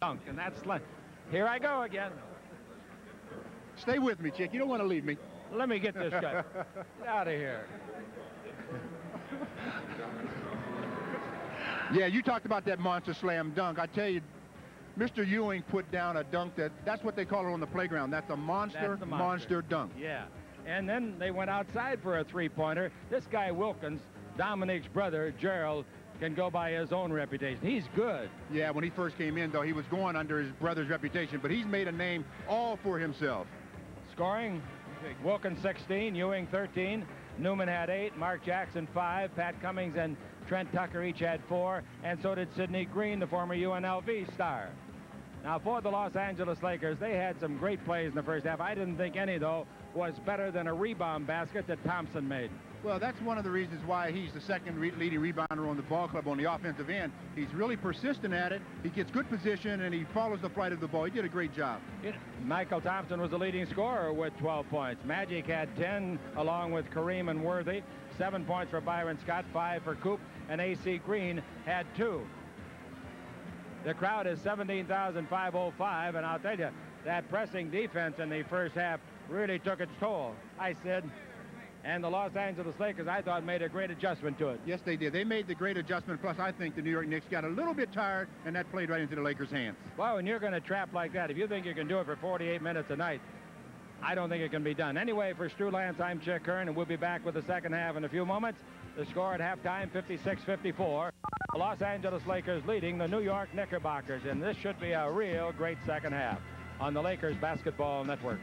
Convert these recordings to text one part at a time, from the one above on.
dunk, and that's like, here I go again. Stay with me, Chick. You don't want to leave me. Let me get this guy. Get out of here. Yeah, you talked about that monster slam dunk. I tell you, Mr. Ewing put down a dunk that's what they call it on the playground. That's a monster dunk. Yeah. And then they went outside for a three-pointer. This guy Wilkins, Dominique's brother, Gerald, can go by his own reputation. He's good. Yeah, when he first came in, though, he was going under his brother's reputation, but he's made a name all for himself. Scoring, Wilkins 16, Ewing 13, Newman had 8, Mark Jackson 5, Pat Cummings and Trent Tucker each had 4, and so did Sidney Green, the former UNLV star. Now, for the Los Angeles Lakers, they had some great plays in the first half. I didn't think any, though, was better than a rebound basket that Thompson made. Well, that's one of the reasons why he's the second leading rebounder on the ball club on the offensive end. He's really persistent at it. He gets good position, and he follows the flight of the ball. He did a great job. Michael Thompson was the leading scorer with 12 points. Magic had 10, along with Kareem and Worthy. 7 points for Byron Scott, 5 for Coop, and A.C. Green had 2. The crowd is 17,505, and I'll tell you, that pressing defense in the first half really took its toll. I said, and the Los Angeles Lakers, I thought, made a great adjustment to it. Yes, they did. They made the great adjustment. Plus, I think the New York Knicks got a little bit tired, and that played right into the Lakers' hands. Well, when you're going to trap like that, if you think you can do it for 48 minutes a night, I don't think it can be done. Anyway, for Stu Lance, I'm Chick Hearn, and we'll be back with the second half in a few moments. The score at halftime, 56-54. The Los Angeles Lakers leading the New York Knickerbockers, and this should be a real great second half on the Lakers Basketball Network.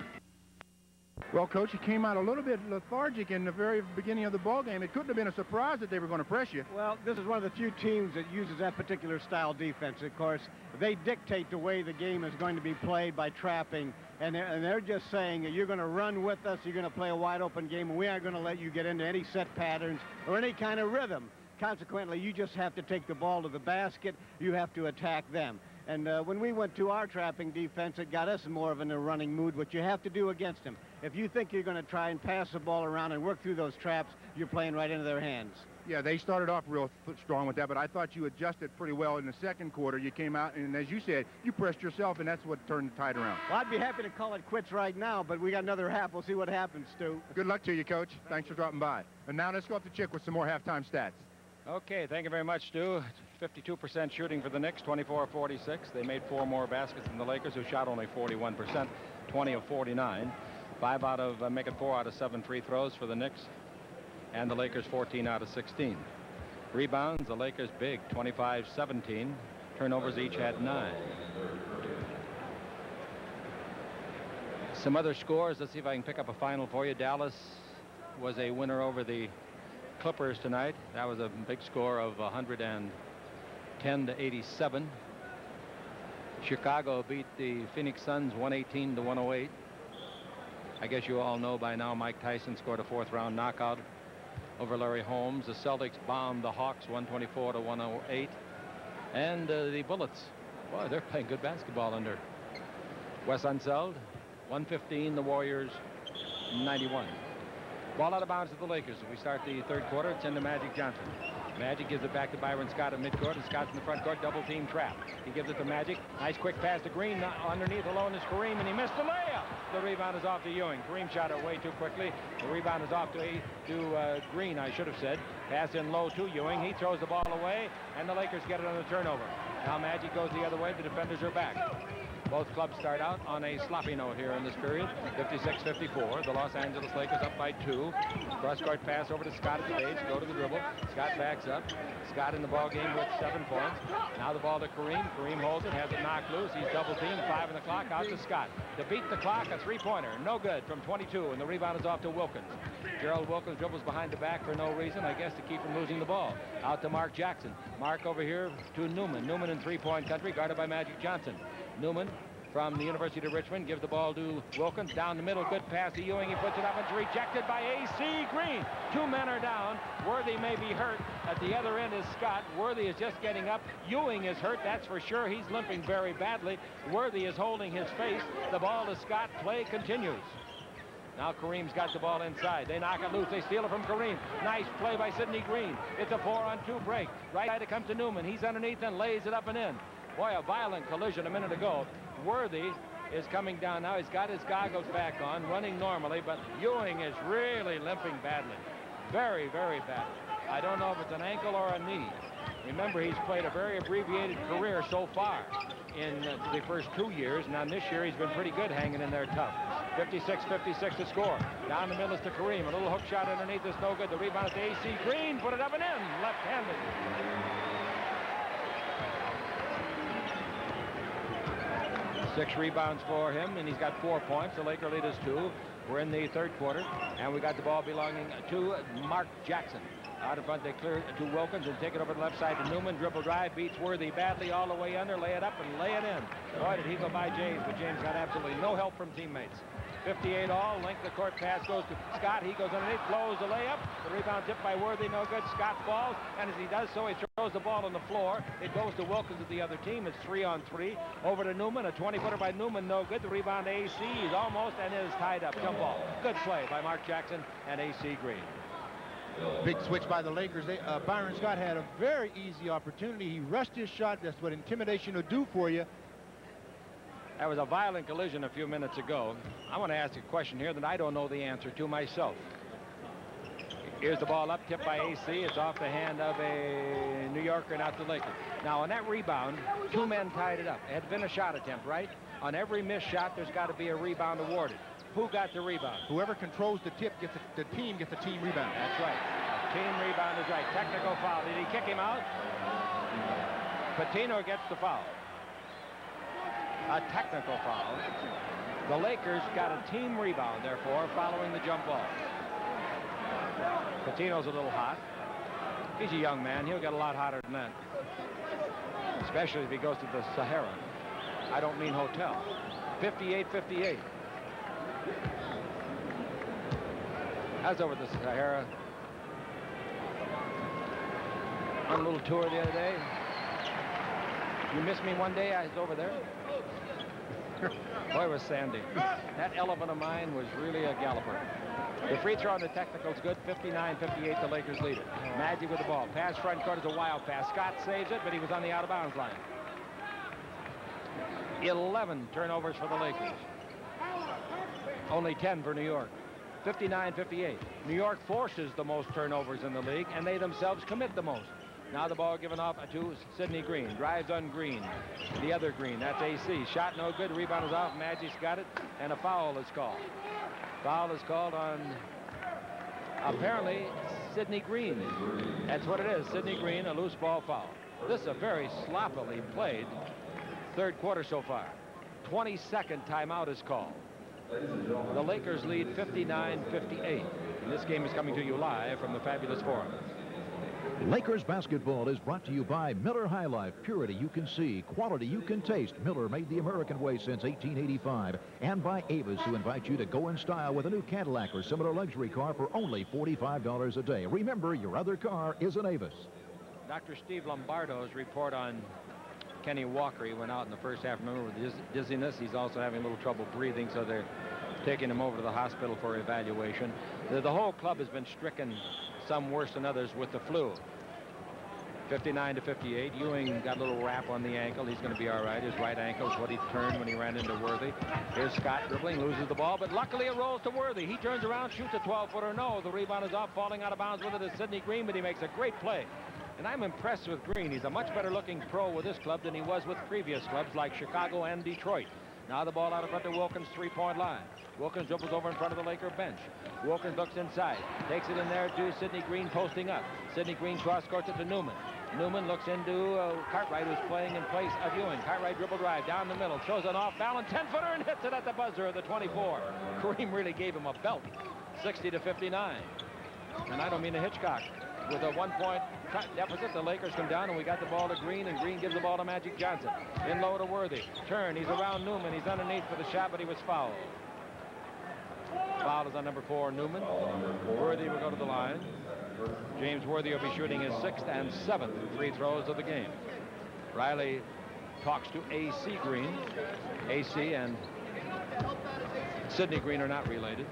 Well, Coach, you came out a little bit lethargic in the very beginning of the ball game. It couldn't have been a surprise that they were going to press you. Well, this is one of the few teams that uses that particular style defense. Of course, they dictate the way the game is going to be played by trapping, and they're just saying you're going to run with us, you're going to play a wide-open game, and we aren't going to let you get into any set patterns or any kind of rhythm. Consequently, you just have to take the ball to the basket. You have to attack them. And when we went to our trapping defense, it got us more of in a running mood, what you have to do against them. If you think you're going to try and pass the ball around and work through those traps, you're playing right into their hands. Yeah, they started off real strong with that, but I thought you adjusted pretty well in the second quarter. You came out, and as you said, you pressed yourself, and that's what turned the tide around. Well, I'd be happy to call it quits right now, but we got another half. We'll see what happens, Stu. Good luck to you, Coach. Thanks for dropping by. And now let's go up to Chick with some more halftime stats. Okay, thank you very much, Stu. 52% shooting for the Knicks, 24-46. They made 4 more baskets than the Lakers, who shot only 41%, 20 of 49. 4 out of 7 free throws for the Knicks, and the Lakers 14 out of 16. Rebounds, the Lakers big, 25-17. Turnovers each had 9. Some other scores. Let's see if I can pick up a final for you. Dallas was a winner over the Clippers tonight. That was a big score of 110-87. Chicago beat the Phoenix Suns 118-108. I guess you all know by now Mike Tyson scored a 4th-round knockout over Larry Holmes. The Celtics bombed the Hawks 124-108. And the Bullets, boy, they're playing good basketball under Wes Unseld. 115, the Warriors 91. Ball out of bounds to the Lakers. As we start the third quarter, it's into Magic Johnson. Magic gives it back to Byron Scott at midcourt, and Scott's in the front court, double-team trap. He gives it to Magic. Nice quick pass to Green. Underneath alone is Kareem, and he missed the layup. The rebound is off to Ewing. Kareem shot it way too quickly. The rebound is off to Green, I should have said. Pass in low to Ewing. He throws the ball away, and the Lakers get it on the turnover. Now Magic goes the other way. The defenders are back. Both clubs start out on a sloppy note here in this period. 56-54. The Los Angeles Lakers up by 2. Cross-court pass over to Scott at the base. Go to the dribble. Scott backs up. Scott in the ball game with 7 points. Now the ball to Kareem. Kareem holds it. Has it knocked loose. He's double-teamed. 5 on the clock. Out to Scott. To beat the clock, a 3-pointer. No good from 22. And the rebound is off to Wilkins. Gerald Wilkins dribbles behind the back for no reason, I guess, to keep from losing the ball. Out to Mark Jackson. Mark over here to Newman. Newman in 3-point country, guarded by Magic Johnson. Newman from the University of Richmond gives the ball to Wilkins. Down the middle, good pass to Ewing. He puts it up. It's rejected by A.C. Green. 2 men are down. Worthy may be hurt. At the other end is Scott. Worthy is just getting up. Ewing is hurt, that's for sure. He's limping very badly. Worthy is holding his face. The ball to Scott. Play continues. Now Kareem's got the ball inside. They knock it loose. They steal it from Kareem. Nice play by Sidney Green. It's a 4-on-2 break. Right side it comes to Newman. He's underneath and lays it up and in. Boy, a violent collision a minute ago. Worthy is coming down now. He's got his goggles back on, running normally, but Ewing is really limping badly. Very, very bad. I don't know if it's an ankle or a knee. Remember, he's played a very abbreviated career so far in the first 2 years. Now, this year, he's been pretty good hanging in there tough. 56-56 to score. Down the middle is to Kareem. A little hook shot underneath is no good. The rebound is to A.C. Green. Put it up and in. Left-handed. 6 rebounds for him, and he's got 4 points. The Laker lead is 2. We're in the third quarter, and we got the ball belonging to Mark Jackson. Out in front, they clear to Wilkins and take it over the left side to Newman. Dribble drive, beats Worthy badly all the way under. Lay it up and lay it in. Boy, did he go by James, but James got absolutely no help from teammates. 58 all. Length of the court pass goes to Scott. He goes underneath, blows the layup. The rebound tipped by Worthy, no good. Scott falls, and as he does so, he throws the ball on the floor. It goes to Wilkins of the other team. It's 3-on-3. Over to Newman. A 20-footer by Newman, no good. The rebound to A.C. He's almost and is tied up. Jump ball. Good play by Mark Jackson and A.C. Green. Big switch by the Lakers. Byron Scott had a very easy opportunity. He rushed his shot. That's what intimidation will do for you. That was a violent collision a few minutes ago. I want to ask a question here that I don't know the answer to myself. Here's the ball up, tipped by A.C. It's off the hand of a New Yorker and out to Lakers. Now, on that rebound, 2 men tied it up. It had been a shot attempt, right? On every missed shot, there's got to be a rebound awarded. Who got the rebound? Whoever controls the tip gets the team gets the team rebound. That's right. Team rebound is right. Technical foul. Did he kick him out? Patino gets the foul. A technical foul. The Lakers got a team rebound, therefore, following the jump ball. Patino's a little hot. He's a young man. He'll get a lot hotter than that. Especially if he goes to the Sahara. I don't mean hotel. 58-58. I was over the Sahara on a little tour the other day. You missed me one day. I was over there. Boy, it was sandy. That elephant of mine was really a galloper. The free throw on the technical's good. 59-58, the Lakers lead it. Magic with the ball. Pass front court is a wild pass. Scott saves it, but he was on the out-of-bounds line. 11 turnovers for the Lakers. Only 10 for New York. 59-58. New York forces the most turnovers in the league, and they themselves commit the most. Now the ball given off to Sidney Green. Drives on Green. The other Green. That's A.C. Shot no good. Rebound is off. Magic's got it. And a foul is called. Foul is called on, apparently, Sidney Green. That's what it is. Sidney Green, a loose ball foul. This is a very sloppily played third quarter so far. 22nd timeout is called. The Lakers lead 59-58. And this game is coming to you live from the Fabulous Forum. Lakers basketball is brought to you by Miller High Life. Purity you can see, quality you can taste. Miller made the American way since 1885. And by Avis, who invite you to go in style with a new Cadillac or similar luxury car for only $45 a day. Remember, your other car is an Avis. Dr. Steve Lombardo's report on Kenny Walker. He went out in the first half, remember, with dizziness. He's also having a little trouble breathing, so they're taking him over to the hospital for evaluation. The whole club has been stricken, some worse than others, with the flu. 59-58. Ewing got a little wrap on the ankle. He's going to be all right. His right ankle is what he turned when he ran into Worthy. Here's Scott dribbling, loses the ball, but luckily it rolls to Worthy. He turns around, shoots a 12-footer. No, the rebound is off, falling out of bounds with it is Sidney Green, but he makes a great play. And I'm impressed with Green. He's a much better looking pro with this club than he was with previous clubs like Chicago and Detroit. Now the ball out in front to Wilkins' three-point line. Wilkins dribbles over in front of the Laker bench. Wilkins looks inside. Takes it in there to Sidney Green posting up. Sidney Green cross-courts it to Newman. Newman looks into Cartwright, who's playing in place of Ewing. Cartwright dribble drive down the middle. Shows an off-balance 10-footer and hits it at the buzzer of the 24. Kareem really gave him a belt. 60-59. And I don't mean a Hitchcock. With a 1-point deficit, the Lakers come down, and we got the ball to Green, and Green gives the ball to Magic Johnson. In low to Worthy. Turn. He's around Newman. He's underneath for the shot, but he was fouled. Foul is on number 4, Newman. Worthy will go to the line. James Worthy will be shooting his 6th and 7th free throws of the game. Riley talks to A.C. Green. A.C. and Sidney Green are not related.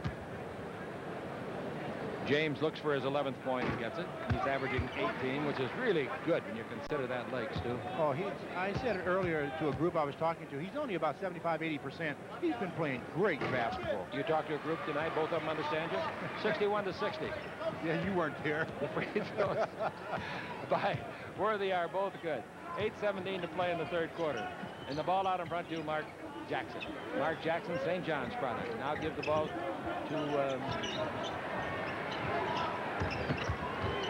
James looks for his 11th point and gets it. He's averaging 18, which is really good when you consider that late, Stu. Oh, I said it earlier to a group I was talking to. He's only about 75-80%. He's been playing great basketball. You talked to a group tonight. Both of them understand you? 61 to 60. Yeah, you weren't there. The free throws by Worthy are both good. 8:17 to play in the third quarter. And the ball out in front to Mark Jackson. Mark Jackson, St. John's product. Now gives the ball to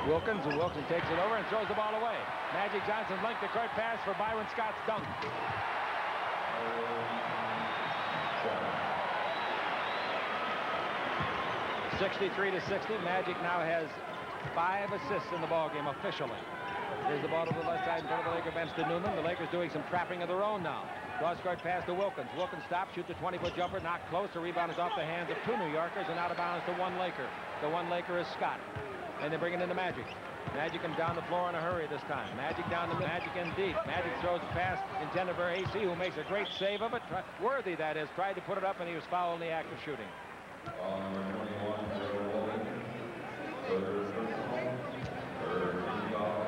Wilkins, and Wilkins takes it over and throws the ball away. Magic Johnson's length of court pass for Byron Scott's dunk. (63 to 60). Magic now has 5 assists in the ball game officially. Here's the ball to the left side in front of the Laker bench to Newman. The Lakers doing some trapping of their own now. Cross-court pass to Wilkins. Wilkins stops, shoots a 20-foot jumper, not close. The rebound is off the hands of 2 New Yorkers and out of bounds to 1 Laker. The 1 Laker is Scott. And they bring it into Magic. Magic comes down the floor in a hurry this time. Magic down the Magic in deep. Magic throws a pass intended for AC, who makes a great save of it. Worthy, that is, tried to put it up, and he was fouled in the act of shooting.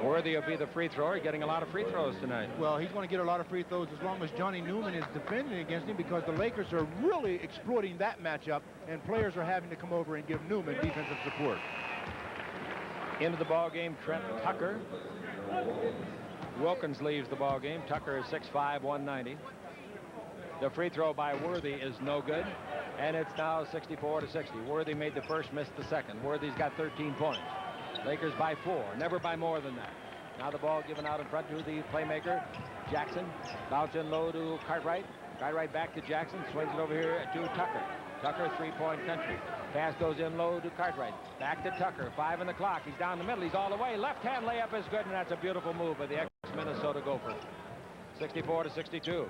Worthy will be the free thrower, getting a lot of free throws tonight. Well, he's going to get a lot of free throws as long as Johnny Newman is defending against him, because the Lakers are really exploiting that matchup, and players are having to come over and give Newman defensive support. Into the ball game, Trent Tucker. Wilkins leaves the ball game. Tucker is 6'5", 190. The free throw by Worthy is no good, and it's now 64 to 60. Worthy made the first, missed the second. Worthy's got 13 points. Lakers by 4, never by more than that. Now the ball given out in front to the playmaker, Jackson. Bounce in low to Cartwright. Cartwright back to Jackson, swings it over here to Tucker. Tucker, three-point country. Pass goes in low to Cartwright. Back to Tucker, 5 on the clock. He's down the middle, he's all the way. Left-hand layup is good, and that's a beautiful move by the ex-Minnesota Gophers. 64 to 62.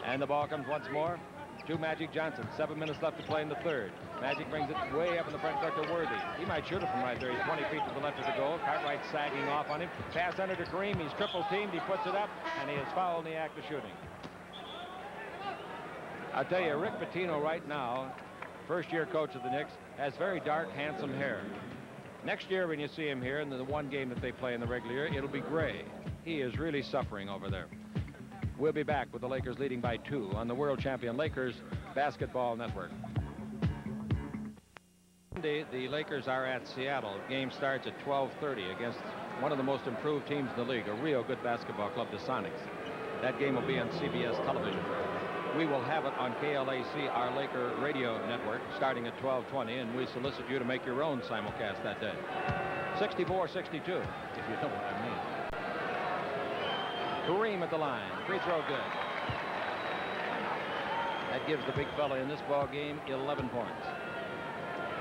And the ball comes once more to Magic Johnson. 7 minutes left to play in the third. Magic brings it way up in the front court to Worthy. He might shoot it from right there. He's 20 feet to the left of the goal. Cartwright sagging off on him. Pass under to Kareem. He's triple teamed. He puts it up, and he is fouled in the act of shooting. I'll tell you, Rick Pitino right now, first-year coach of the Knicks, has very dark, handsome hair. Next year when you see him here in the one game that they play in the regular year, it'll be gray. He is really suffering over there. We'll be back with the Lakers leading by 2 on the world champion Lakers Basketball Network. Monday, the Lakers are at Seattle. The game starts at 12:30 against one of the most improved teams in the league, a real good basketball club, the Sonics. That game will be on CBS television. We will have it on KLAC, our Laker radio network, starting at 12:20, and we solicit you to make your own simulcast that day. 64-62, if you know what I mean. Kareem at the line. Free throw good. That gives the big fella in this ball game 11 points.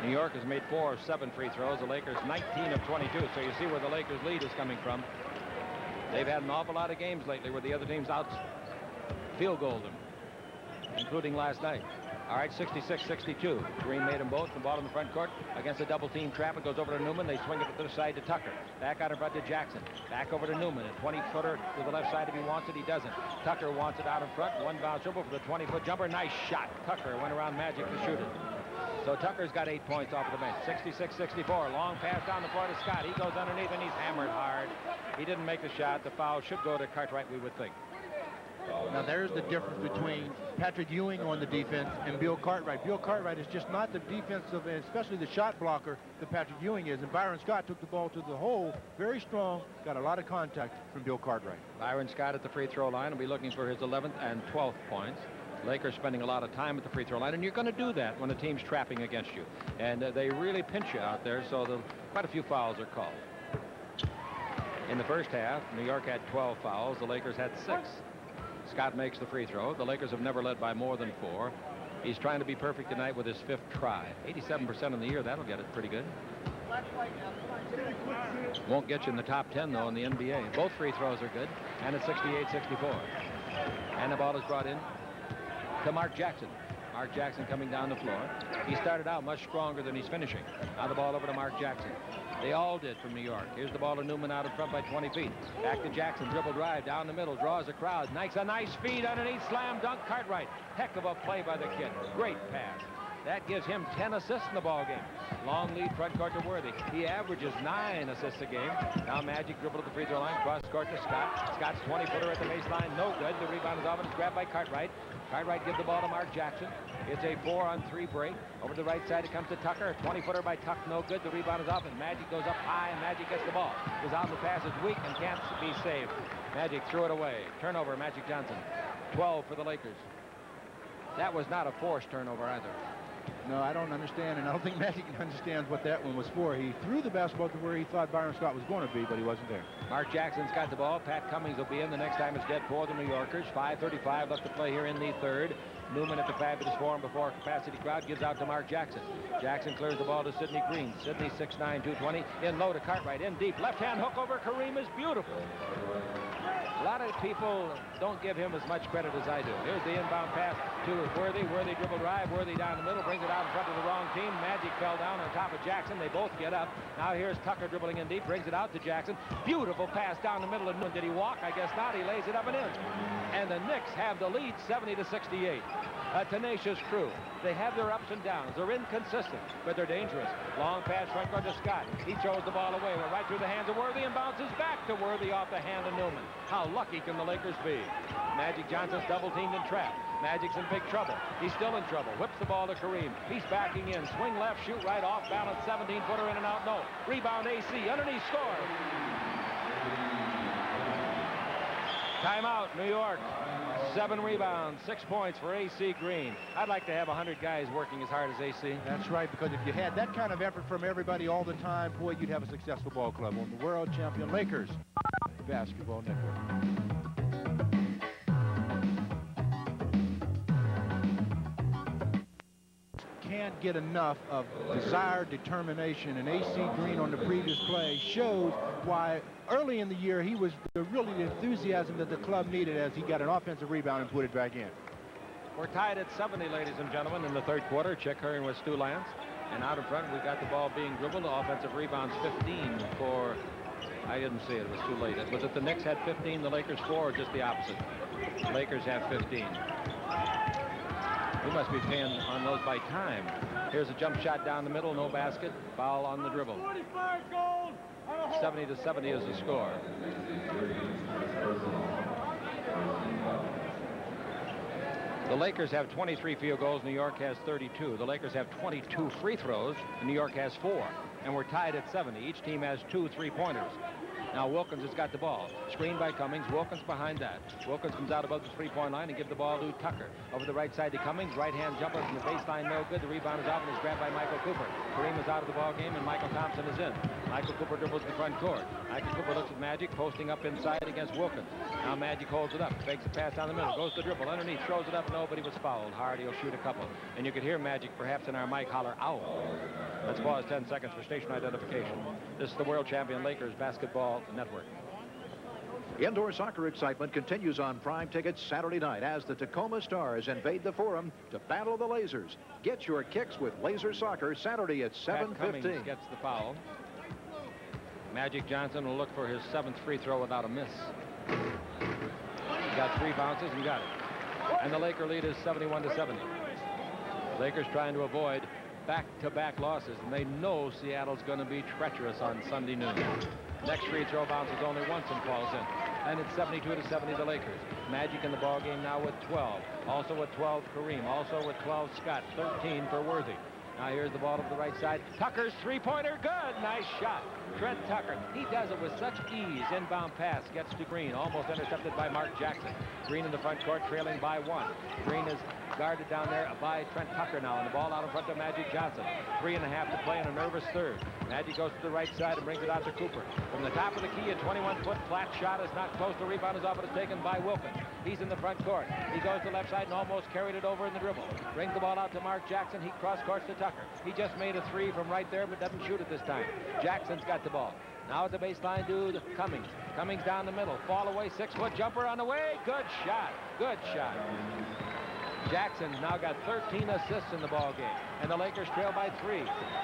New York has made 4 of 7 free throws. The Lakers 19 of 22. So you see where the Lakers lead is coming from. They've had an awful lot of games lately where the other teams out field goaled them, including last night. All right, 66-62. Kareem made them both. The ball in the front court against a double-team trap. It goes over to Newman. They swing it to the side to Tucker. Back out in front to Jackson. Back over to Newman. A 20-footer to the left side if he wants it. He doesn't. Tucker wants it out in front. One bounce dribble for the 20-foot jumper. Nice shot. Tucker went around Magic to shoot it. So Tucker's got 8 points off of the bench. 66-64. Long pass down the floor to Scott. He goes underneath and he's hammered hard. He didn't make the shot. The foul should go to Cartwright, we would think. Now there's the difference between Patrick Ewing on the defense and Bill Cartwright. Bill Cartwright is just not the defensive, and especially the shot blocker, that Patrick Ewing is. And Byron Scott took the ball to the hole, very strong, got a lot of contact from Bill Cartwright. Byron Scott at the free throw line will be looking for his 11th and 12th points. Lakers spending a lot of time at the free throw line, and you're going to do that when the team's trapping against you. And they really pinch you out there, so quite a few fouls are called. In the first half, New York had 12 fouls. The Lakers had 6. Scott makes the free throw. The Lakers have never led by more than 4. He's trying to be perfect tonight with his 5th try. 87% in the year. That'll get it pretty good. Won't get you in the top 10, though, in the NBA. Both free throws are good. And it's 68-64. And the ball is brought in to Mark Jackson. Mark Jackson coming down the floor. He started out much stronger than he's finishing. Now the ball over to Mark Jackson. They all did from New York. Here's the ball to Newman out in front by 20 feet. Back to Jackson. Dribble drive down the middle. Draws a crowd. Makes a nice feed underneath. Slam dunk. Cartwright. Heck of a play by the kid. Great pass. That gives him 10 assists in the ball game. Long lead front court to Worthy. He averages 9 assists a game. Now Magic dribble to the free throw line, cross court to Scott. Scott's 20-footer at the baseline, no good. The rebound is off and it's grabbed by Cartwright. Cartwright gives the ball to Mark Jackson. It's a 4-on-3 break. Over to the right side, it comes to Tucker. 20-footer by Tuck, no good. The rebound is off, and Magic goes up high, and Magic gets the ball. Goes out, the pass is weak and can't be saved. Magic threw it away. Turnover, Magic Johnson. 12 for the Lakers. That was not a forced turnover either. No, I don't understand, and I don't think Magic understands what that one was for. He threw the basketball to where he thought Byron Scott was going to be, but he wasn't there. Mark Jackson's got the ball. Pat Cummings will be in the next time it's dead for the New Yorkers. 5:35 left to play here in the third. Newman at the fabulous form before capacity crowd gives out to Mark Jackson. Jackson clears the ball to Sidney Green. Sidney 6'9", 220. In low to Cartwright. In deep. Left-hand hook over Kareem is beautiful. A lot of people don't give him as much credit as I do. Here's the inbound pass to Worthy. Worthy dribble drive. Worthy down the middle. Brings it out in front of the wrong team. Magic fell down on top of Jackson. They both get up. Now here's Tucker dribbling in deep. Brings it out to Jackson. Beautiful pass down the middle. Did he walk? I guess not. He lays it up and in. And the Knicks have the lead 70-68. A tenacious crew. They have their ups and downs. They're inconsistent, but they're dangerous. Long pass front court to Scott. He throws the ball away. We're right through the hands of Worthy and bounces back to Worthy off the hand of Newman. How lucky can the Lakers be? Magic Johnson's double teamed and trapped. Magic's in big trouble. He's still in trouble. Whips the ball to Kareem. He's backing in. Swing left, shoot right, off balance. 17-footer in and out. No. Rebound AC. Underneath score. Timeout, New York. 7 rebounds, 6 points for AC Green. I'd like to have 100 guys working as hard as AC. That's right, because if you had that kind of effort from everybody all the time, boy, you'd have a successful ball club. On the world champion Lakers Basketball Network. Can't get enough of desire, determination, and AC Green on the previous play shows why early in the year he was really the enthusiasm that the club needed as he got an offensive rebound and put it back in. We're tied at 70, ladies and gentlemen, in the third quarter. Chick Hearn with Stu Lance. And out in front, we got the ball being dribbled. The offensive rebounds 15 for, I didn't see it. It was too late. Was it the Knicks had 15, the Lakers 4, or just the opposite? The Lakers have 15. We must be paying on those by time. Here's a jump shot down the middle, no basket. Foul on the dribble. 70-70 is the score. The Lakers have 23 field goals. New York has 32. The Lakers have 22 free throws. And New York has 4. And we're tied at 70. Each team has 2 3-pointers. Now Wilkins has got the ball. Screened by Cummings. Wilkins behind that. Wilkins comes out above the 3-point line and gives the ball to Tucker. Over the right side to Cummings. Right-hand jumper from the baseline, no good. The rebound is off and is grabbed by Michael Cooper. Kareem is out of the ball game and Michael Thompson is in. Michael Cooper dribbles the front court. Michael Cooper looks at Magic, posting up inside against Wilkins. Now Magic holds it up. Fakes a pass down the middle. Goes to dribble. Underneath. Throws it up. No, but he was fouled. Hard. He'll shoot a couple. And you could hear Magic perhaps in our mic holler, "Ow." Let's pause 10 seconds for station identification. This is the World Champion Lakers Basketball Network. Indoor soccer excitement continues on Prime Tickets Saturday night as the Tacoma Stars invade the Forum to battle the Lasers. Get your kicks with Laser Soccer Saturday at 7:15. Cummings gets the foul. Magic Johnson will look for his 7th free throw without a miss. He got 3 bounces and got it. And the Laker lead is 71-70. Lakers trying to avoid back-to-back losses, and they know Seattle's going to be treacherous on Sunday noon. Next free throw bounces only once and falls in. And it's 72-70 the Lakers. Magic in the ball game now with 12. Also with 12 Kareem. Also with 12 Scott. 13 for Worthy. Now here's the ball to the right side. Tucker's 3-pointer. Good. Nice shot. Trent Tucker. He does it with such ease. Inbound pass gets to Green. Almost intercepted by Mark Jackson. Green in the front court trailing by 1. Green is guarded down there by Trent Tucker now. And the ball out in front of Magic Johnson. 3.5 to play in a nervous third. Magic goes to the right side and brings it out to Cooper. From the top of the key, a 21-foot flat shot is not close. The rebound is off and is taken by Wilkins. He's in the front court. He goes to the left side and almost carried it over in the dribble. Brings the ball out to Mark Jackson. He cross-courts to Tucker. He just made a 3 from right there, but doesn't shoot it this time. Jackson's got the ball. Now at the baseline to Cummings. Cummings down the middle. Fall away, 6-foot jumper on the way. Good shot. Good shot. Jackson's now got 13 assists in the ball game, and the Lakers trail by 3.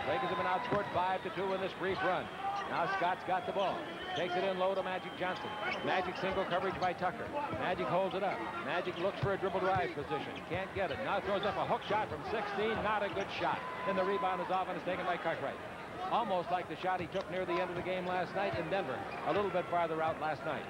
Lakers have been outscored 5-2 in this brief run. Now Scott's got the ball. Takes it in low to Magic Johnson. Magic single coverage by Tucker. Magic holds it up. Magic looks for a dribble drive position. Can't get it. Now throws up a hook shot from 16. Not a good shot. Then the rebound is off and is taken by Cartwright. Almost like the shot he took near the end of the game last night in Denver. A little bit farther out last night.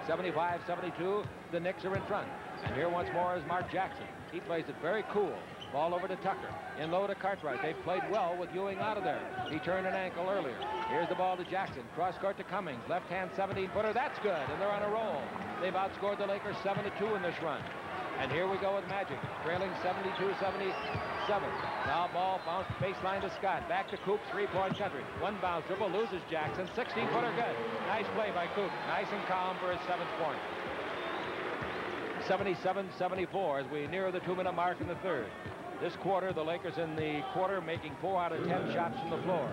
75-72. The Knicks are in front. And here once more is Mark Jackson. He plays it very cool. Ball over to Tucker. In low to Cartwright. They've played well with Ewing out of there. He turned an ankle earlier. Here's the ball to Jackson. Cross court to Cummings. Left hand 17-footer. That's good. And they're on a roll. They've outscored the Lakers 7-2 in this run. And here we go with Magic. Trailing 72-77. Now ball bounced baseline to Scott. Back to Coop. Three-point country. One bounce dribble. Loses Jackson. 16-footer good. Nice play by Coop. Nice and calm for his 7th point. 77-74 as we near the 2-minute mark in the third. This quarter, the Lakers in the quarter making 4 out of 10 shots from the floor.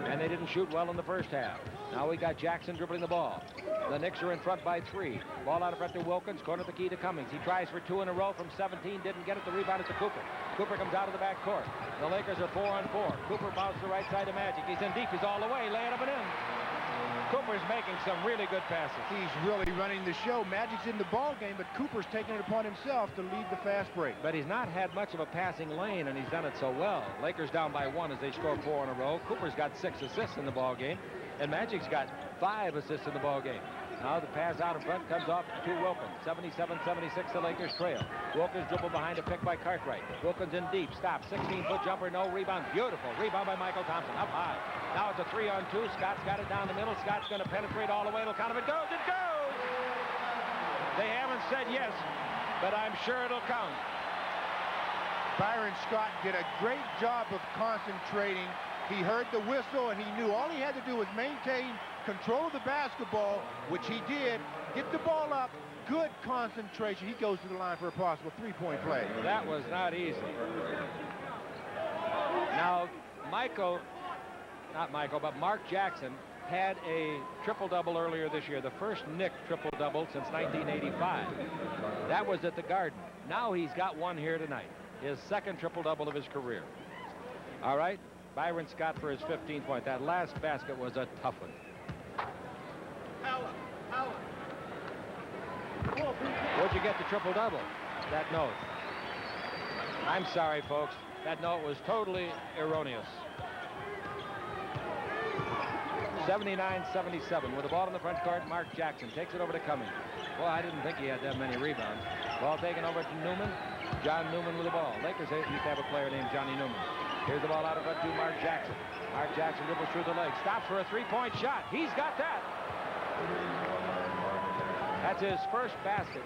And they didn't shoot well in the first half. Now we got Jackson dribbling the ball. The Knicks are in front by 3. Ball out in front to Wilkins. Corner the key to Cummings. He tries for 2 in a row from 17. Didn't get it. The rebound is to Cooper. Cooper comes out of the back court. The Lakers are 4-on-4. Cooper bounced the right side to Magic. He's in deep. He's all the way. Lay it up and in. Cooper's making some really good passes. He's really running the show. Magic's in the ball game, but Cooper's taking it upon himself to lead the fast break. But he's not had much of a passing lane, and he's done it so well. Lakers down by 1 as they score 4 in a row. Cooper's got 6 assists in the ball game, and Magic's got 5 assists in the ball game. Now the pass out in front comes off to Wilkins. 77-76, the Lakers trail. Wilkins dribble behind a pick by Cartwright. Wilkins in deep. Stop. 16-foot jumper. No rebound. Beautiful. Rebound by Michael Thompson. Up high. Now it's a 3-on-2. Scott's got it down the middle. Scott's going to penetrate all the way. It'll count if it goes. It goes! They haven't said yes, but I'm sure it'll count. Byron Scott did a great job of concentrating. He heard the whistle, and he knew all he had to do was maintain control of the basketball, which he did. Get the ball up. Good concentration. He goes to the line for a possible 3-point play. That was not easy. Now, Mark Jackson had a triple-double earlier this year, the first Knick triple-double since 1985. That was at the Garden. Now he's got one here tonight, his second triple-double of his career. All right, Byron Scott for his 15th point. That last basket was a tough one. Where'd you get the triple-double? That note. I'm sorry, folks. That note was totally erroneous. 79-77 with the ball in the front court. Mark Jackson takes it over to Cummings. Well, I didn't think he had that many rebounds. Ball taken over to Newman. John Newman with the ball. Lakers used to have a player named Johnny Newman. Here's the ball out of front to Mark Jackson. Mark Jackson dribbles through the legs. Stops for a 3-point shot. He's got that. That's his first basket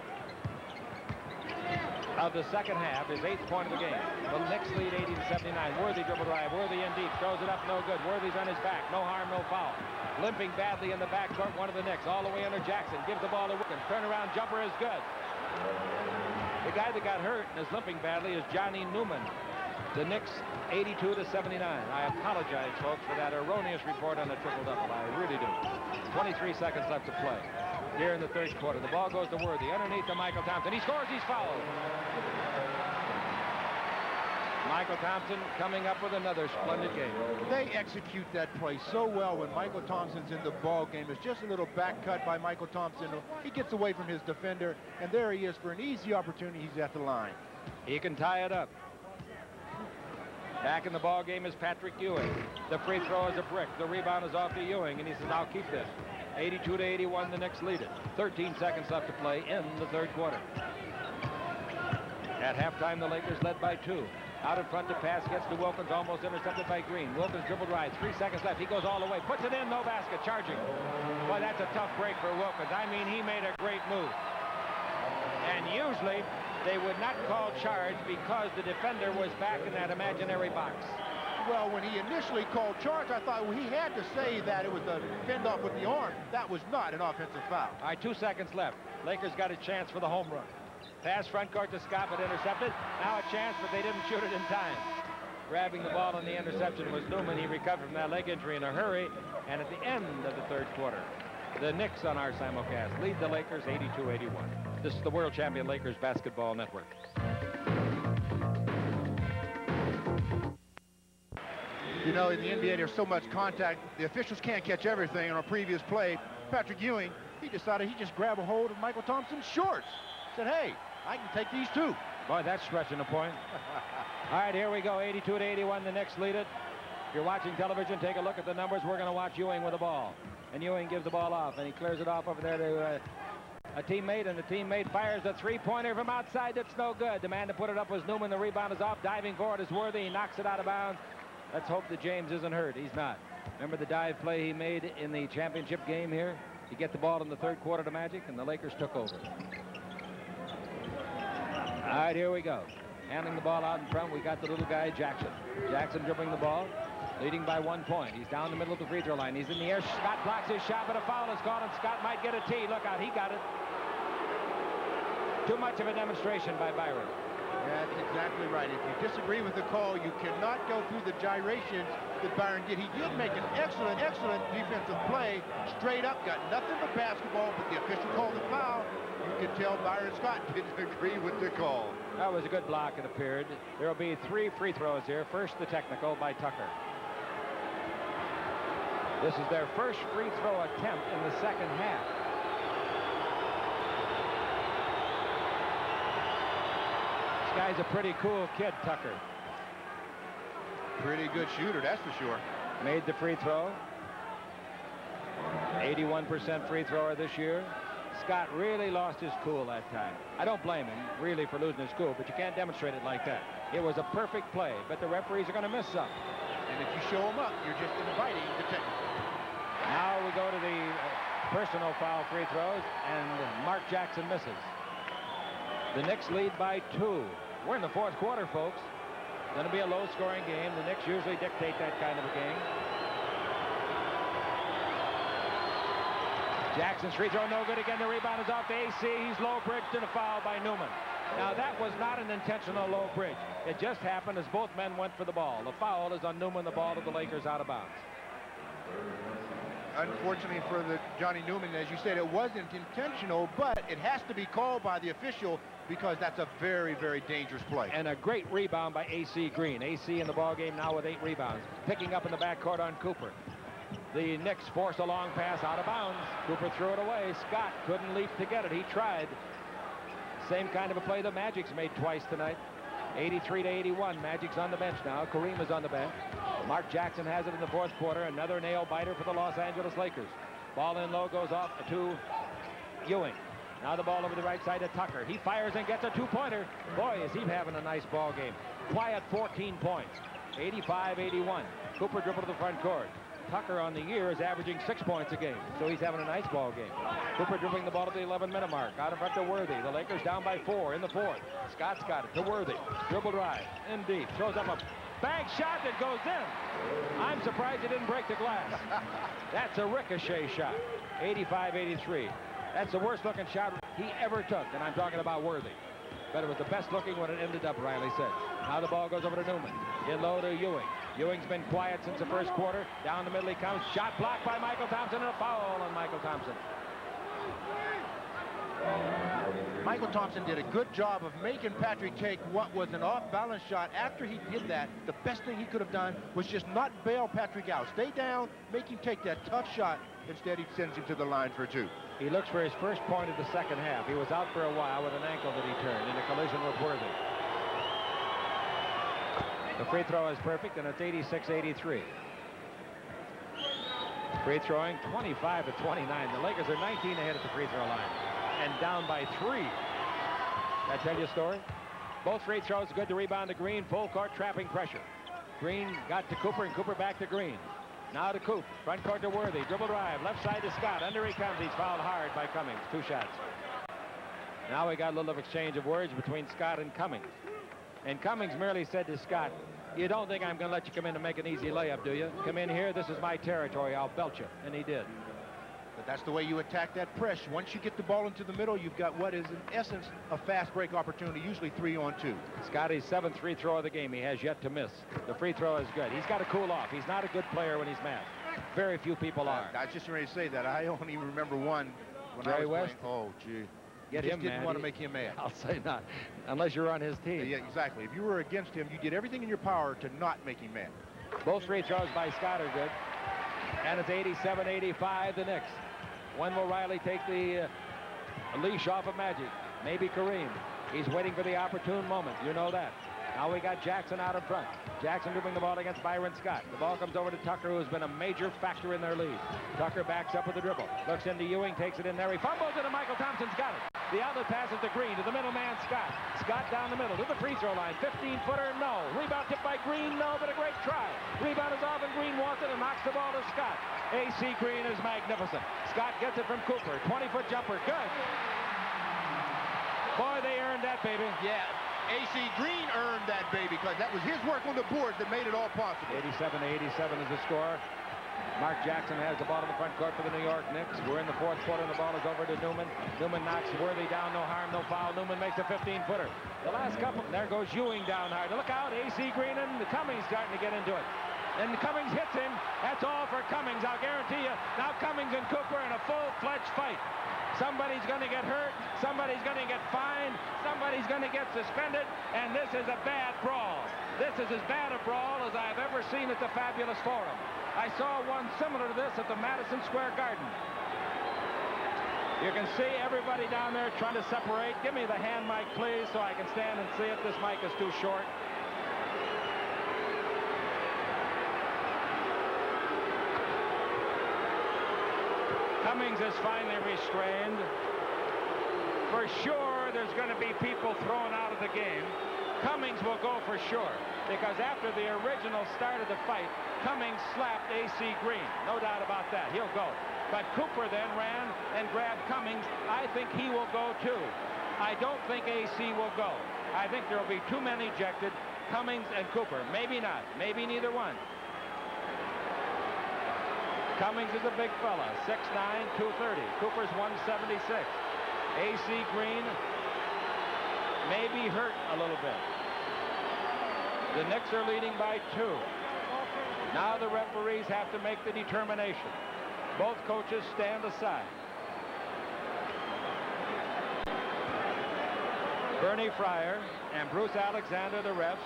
of the second half, his 8th point of the game. The Knicks lead 80-79. Worthy dribble drive. Worthy in deep. Throws it up. No good. Worthy's on his back. No harm, no foul. Limping badly in the backcourt. One of the Knicks. All the way under Jackson. Gives the ball to Wilkins. Turnaround jumper is good. The guy that got hurt and is limping badly is Johnny Newman. The Knicks 82-79. I apologize, folks, for that erroneous report on the triple-double. I really do. 23 seconds left to play here in the third quarter. The ball goes to Worthy. Underneath to Michael Thompson. He scores. He's fouled. Michael Thompson coming up with another splendid game. They execute that play so well when Michael Thompson's in the ball game. It's just a little back cut by Michael Thompson. He gets away from his defender, and there he is for an easy opportunity. He's at the line. He can tie it up. Back in the ball game is Patrick Ewing. The free throw is a brick. The rebound is off to Ewing, and he says, "I'll keep this." 82-81, the Knicks lead it. 13 seconds left to play in the third quarter. At halftime, the Lakers led by 2. Out in front to pass, gets to Wilkins, almost intercepted by Green. Wilkins dribble drive, 3 seconds left. He goes all the way, puts it in, no basket, charging. Boy, that's a tough break for Wilkins. I mean, he made a great move. And usually, they would not call charge because the defender was back in that imaginary box. Well, when he initially called charge, I thought, well, he had to say that it was a fend off with the arm. That was not an offensive foul. All right, 2 seconds left. Lakers got a chance for the home run. Pass front court to Scott, but intercepted. Now a chance, but they didn't shoot it in time. Grabbing the ball on the interception was Newman. He recovered from that leg injury in a hurry. And at the end of the third quarter, the Knicks on our simulcast lead the Lakers 82-81. This is the world champion Lakers Basketball Network. You know, in the NBA, there's so much contact. The officials can't catch everything. On a previous play, Patrick Ewing, he decided he'd just grab a hold of Michael Thompson's shorts. Said, hey, I can take these too. Boy, that's stretching the point. All right, here we go. 82-81, the Knicks lead it. If you're watching television, take a look at the numbers. We're going to watch Ewing with the ball. And Ewing gives the ball off, and he clears it off over there to a teammate, and the teammate fires a three-pointer from outside. That's no good. The man to put it up was Newman. The rebound is off. Diving forward is Worthy. He knocks it out of bounds. Let's hope that James isn't hurt. He's not. Remember the dive play he made in the championship game here? He get the ball in the third quarter to Magic, and the Lakers took over. All right, here we go. Handing the ball out in front, we got the little guy, Jackson. Jackson dribbling the ball, leading by 1 point. He's down the middle of the free throw line. He's in the air. Scott blocks his shot, but a foul is called, and Scott might get a tee. Look out, he got it. Too much of a demonstration by Byron. Yeah, that's exactly right. If you disagree with the call, you cannot go through the gyrations that Byron did. He did make an excellent defensive play. Straight up, got nothing but basketball, but the official called the foul. You can tell Byron Scott didn't agree with the call. That was a good block, it appeared. There will be 3 free throws here. First, the technical by Tucker. This is their first free throw attempt in the second half. This guy's a pretty cool kid, Tucker. Pretty good shooter, that's for sure. Made the free throw. 81% free thrower this year. Scott really lost his cool that time. I don't blame him, really, for losing his cool, but you can't demonstrate it like that. It was a perfect play, but the referees are going to miss some. And if you show them up, you're just inviting the technical. Now we go to the personal foul free throws, and Mark Jackson misses. The Knicks lead by 2. We're in the fourth quarter, folks. Going to be a low-scoring game. The Knicks usually dictate that kind of a game. Jackson's free throw no good again. The rebound is off the AC. He's low bridged and a foul by Newman. Now that was not an intentional low bridge. It just happened as both men went for the ball. The foul is on Newman. The ball to the Lakers out of bounds. Unfortunately for the Johnny Newman, as you said, it wasn't intentional, but it has to be called by the official because that's a very, very dangerous play. And a great rebound by AC Green. AC in the ball game now with 8 rebounds. Picking up in the backcourt on Cooper. The Knicks force a long pass out of bounds. Cooper threw it away. Scott couldn't leap to get it. He tried. Same kind of a play the Magic's made twice tonight. 83-81. Magic's on the bench now. Kareem is on the bench. Mark Jackson has it in the fourth quarter. Another nail biter for the Los Angeles Lakers. Ball in low goes off to Ewing. Now the ball over the right side to Tucker. He fires and gets a 2-pointer. Boy, is he having a nice ball game. Quiet 14 points. 85-81. Cooper dribbled to the front court. Tucker on the year is averaging 6 points a game, so he's having a nice ball game. Cooper dribbling the ball to the 11-minute mark. Out in front to Worthy. The Lakers down by 4 in the fourth. Scott's got it to Worthy. Dribble drive. In deep. Throws up a bank shot that goes in. I'm surprised he didn't break the glass. That's a ricochet shot. 85-83. That's the worst looking shot he ever took, and I'm talking about Worthy. But it was the best looking when it ended up, Riley said. Now the ball goes over to Newman. In low to Ewing. Ewing's been quiet since the first quarter. Down the middle he comes. Shot blocked by Michael Thompson, and a foul on Michael Thompson. Michael Thompson did a good job of making Patrick take what was an off-balance shot. After he did that, the best thing he could have done was just not bail Patrick out. Stay down, make him take that tough shot. Instead, he sends him to the line for 2. He looks for his first point of the second half. He was out for a while with an ankle that he turned in a collision with Worthy. The free throw is perfect, and it's 86-83. Free throwing 25-29. The Lakers are 19 ahead at the free throw line and down by 3. That tell you a story? Both free throws good to rebound to Green. Full court trapping pressure. Green got to Cooper, and Cooper back to Green. Now to Coop. Front court to Worthy. Dribble drive. Left side to Scott. Under he comes. He's fouled hard by Cummings. 2 shots. Now we got a little exchange of words between Scott and Cummings. And Cummings merely said to Scott, "You don't think I'm going to let you come in and make an easy layup, do you? Come in here. This is my territory. I'll belt you." And he did. But that's the way you attack that press. Once you get the ball into the middle, you've got what is, in essence, a fast break opportunity, usually 3-on-2. Scotty's 7th free throw of the game. He has yet to miss. The free throw is good. He's got to cool off. He's not a good player when he's mad. Very few people are. I was just ready to say that. I only remember one when I was West? playing. Oh, gee. Get you him just didn't mad. want to make him mad. I'll say not, unless you're on his team. Yeah, exactly. If you were against him, you did everything in your power to not make him mad. Both free throws by Scott are good. And it's 87-85, the Knicks. When will Riley take the leash off of Magic? Maybe Kareem. He's waiting for the opportune moment. You know that. Now we got Jackson out in front. Jackson dribbling the ball against Byron Scott. The ball comes over to Tucker, who's been a major factor in their lead. Tucker backs up with the dribble. Looks into Ewing, takes it in there. He fumbles it, and Michael Thompson's got it. The outlet passes to Green, to the middle man, Scott. Scott down the middle to the free throw line. 15-footer, no. Rebound tipped by Green, no, but a great try. Rebound is off, and Green wants it and knocks the ball to Scott. A.C. Green is magnificent. Scott gets it from Cooper. 20-foot jumper, good. Boy, they earned that, baby. Yeah. A.C. Green earned that, baby, because that was his work on the boards that made it all possible. 87-87 is the score. Mark Jackson has the ball in the front court for the New York Knicks. We're in the fourth quarter, and the ball is over to Newman. Newman knocks Worthy down, no harm, no foul. Newman makes a 15-footer. The last couple, there goes Ewing down hard. Look out, A.C. Green and Cummings starting to get into it. And Cummings hits him. That's all for Cummings, I'll guarantee you. Now Cummings and Cooper in a full-fledged fight. Somebody's going to get hurt, somebody's going to get fined, somebody's going to get suspended, and this is a bad brawl. This is as bad a brawl as I've ever seen at the Fabulous Forum. I saw one similar to this at the Madison Square Garden. You can see everybody down there trying to separate. Give me the hand mic, please, so I can stand and see it. This mic is too short. Cummings is finally restrained. For sure, there's going to be people thrown out of the game. Cummings will go for sure, because after the original start of the fight, Cummings slapped A.C. Green. No doubt about that. He'll go. But Cooper then ran and grabbed Cummings. I think he will go, too. I don't think A.C. will go. I think there will be two men ejected, Cummings and Cooper. Maybe not. Maybe neither one. Cummings is a big fella, 6'9", 230. Cooper's 176. A.C. Green may be hurt a little bit. The Knicks are leading by 2. Now the referees have to make the determination. Both coaches stand aside. Bernie Fryer and Bruce Alexander, the refs.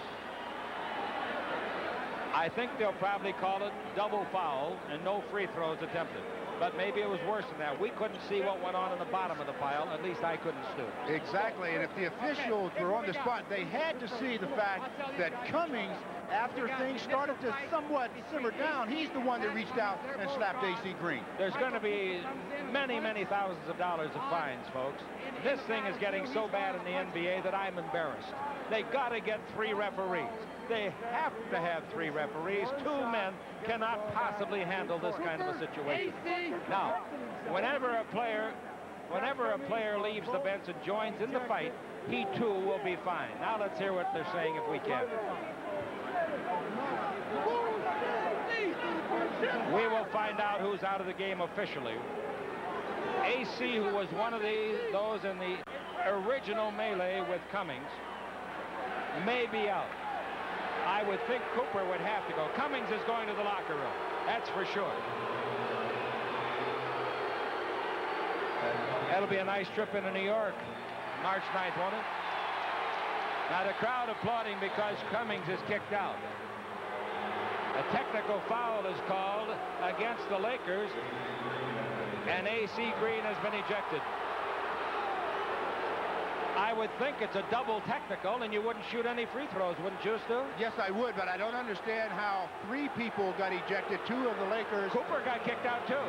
I think they'll probably call it double foul and no free throws attempted. But maybe it was worse than that. We couldn't see what went on in the bottom of the pile. At least I couldn't, Stu. Exactly, and if the officials were on the spot, they had to see the fact that Cummings, after things started to somewhat simmer down, he's the one that reached out and slapped A.C. Green. There's going to be many, many thousands of dollars of fines, folks. This thing is getting so bad in the NBA that I'm embarrassed. They got to get 3 referees. They have to have 3 referees. 2 men cannot possibly handle this kind of a situation. Now, whenever a player leaves the bench and joins in the fight, he too will be fined. Now let's hear what they're saying if we can. We will find out who's out of the game officially. A.C., who was one of those in the original melee with Cummings, may be out. I would think Cooper would have to go. Cummings is going to the locker room. That's for sure. That'll be a nice trip into New York, March 9th, won't it? Now the crowd applauding because Cummings is kicked out. A technical foul is called against the Lakers, and A.C. Green has been ejected. I would think it's a double technical, and you wouldn't shoot any free throws, wouldn't you, Stu? Yes, I would, but I don't understand how 3 people got ejected. 2 of the Lakers. Cooper got kicked out, too.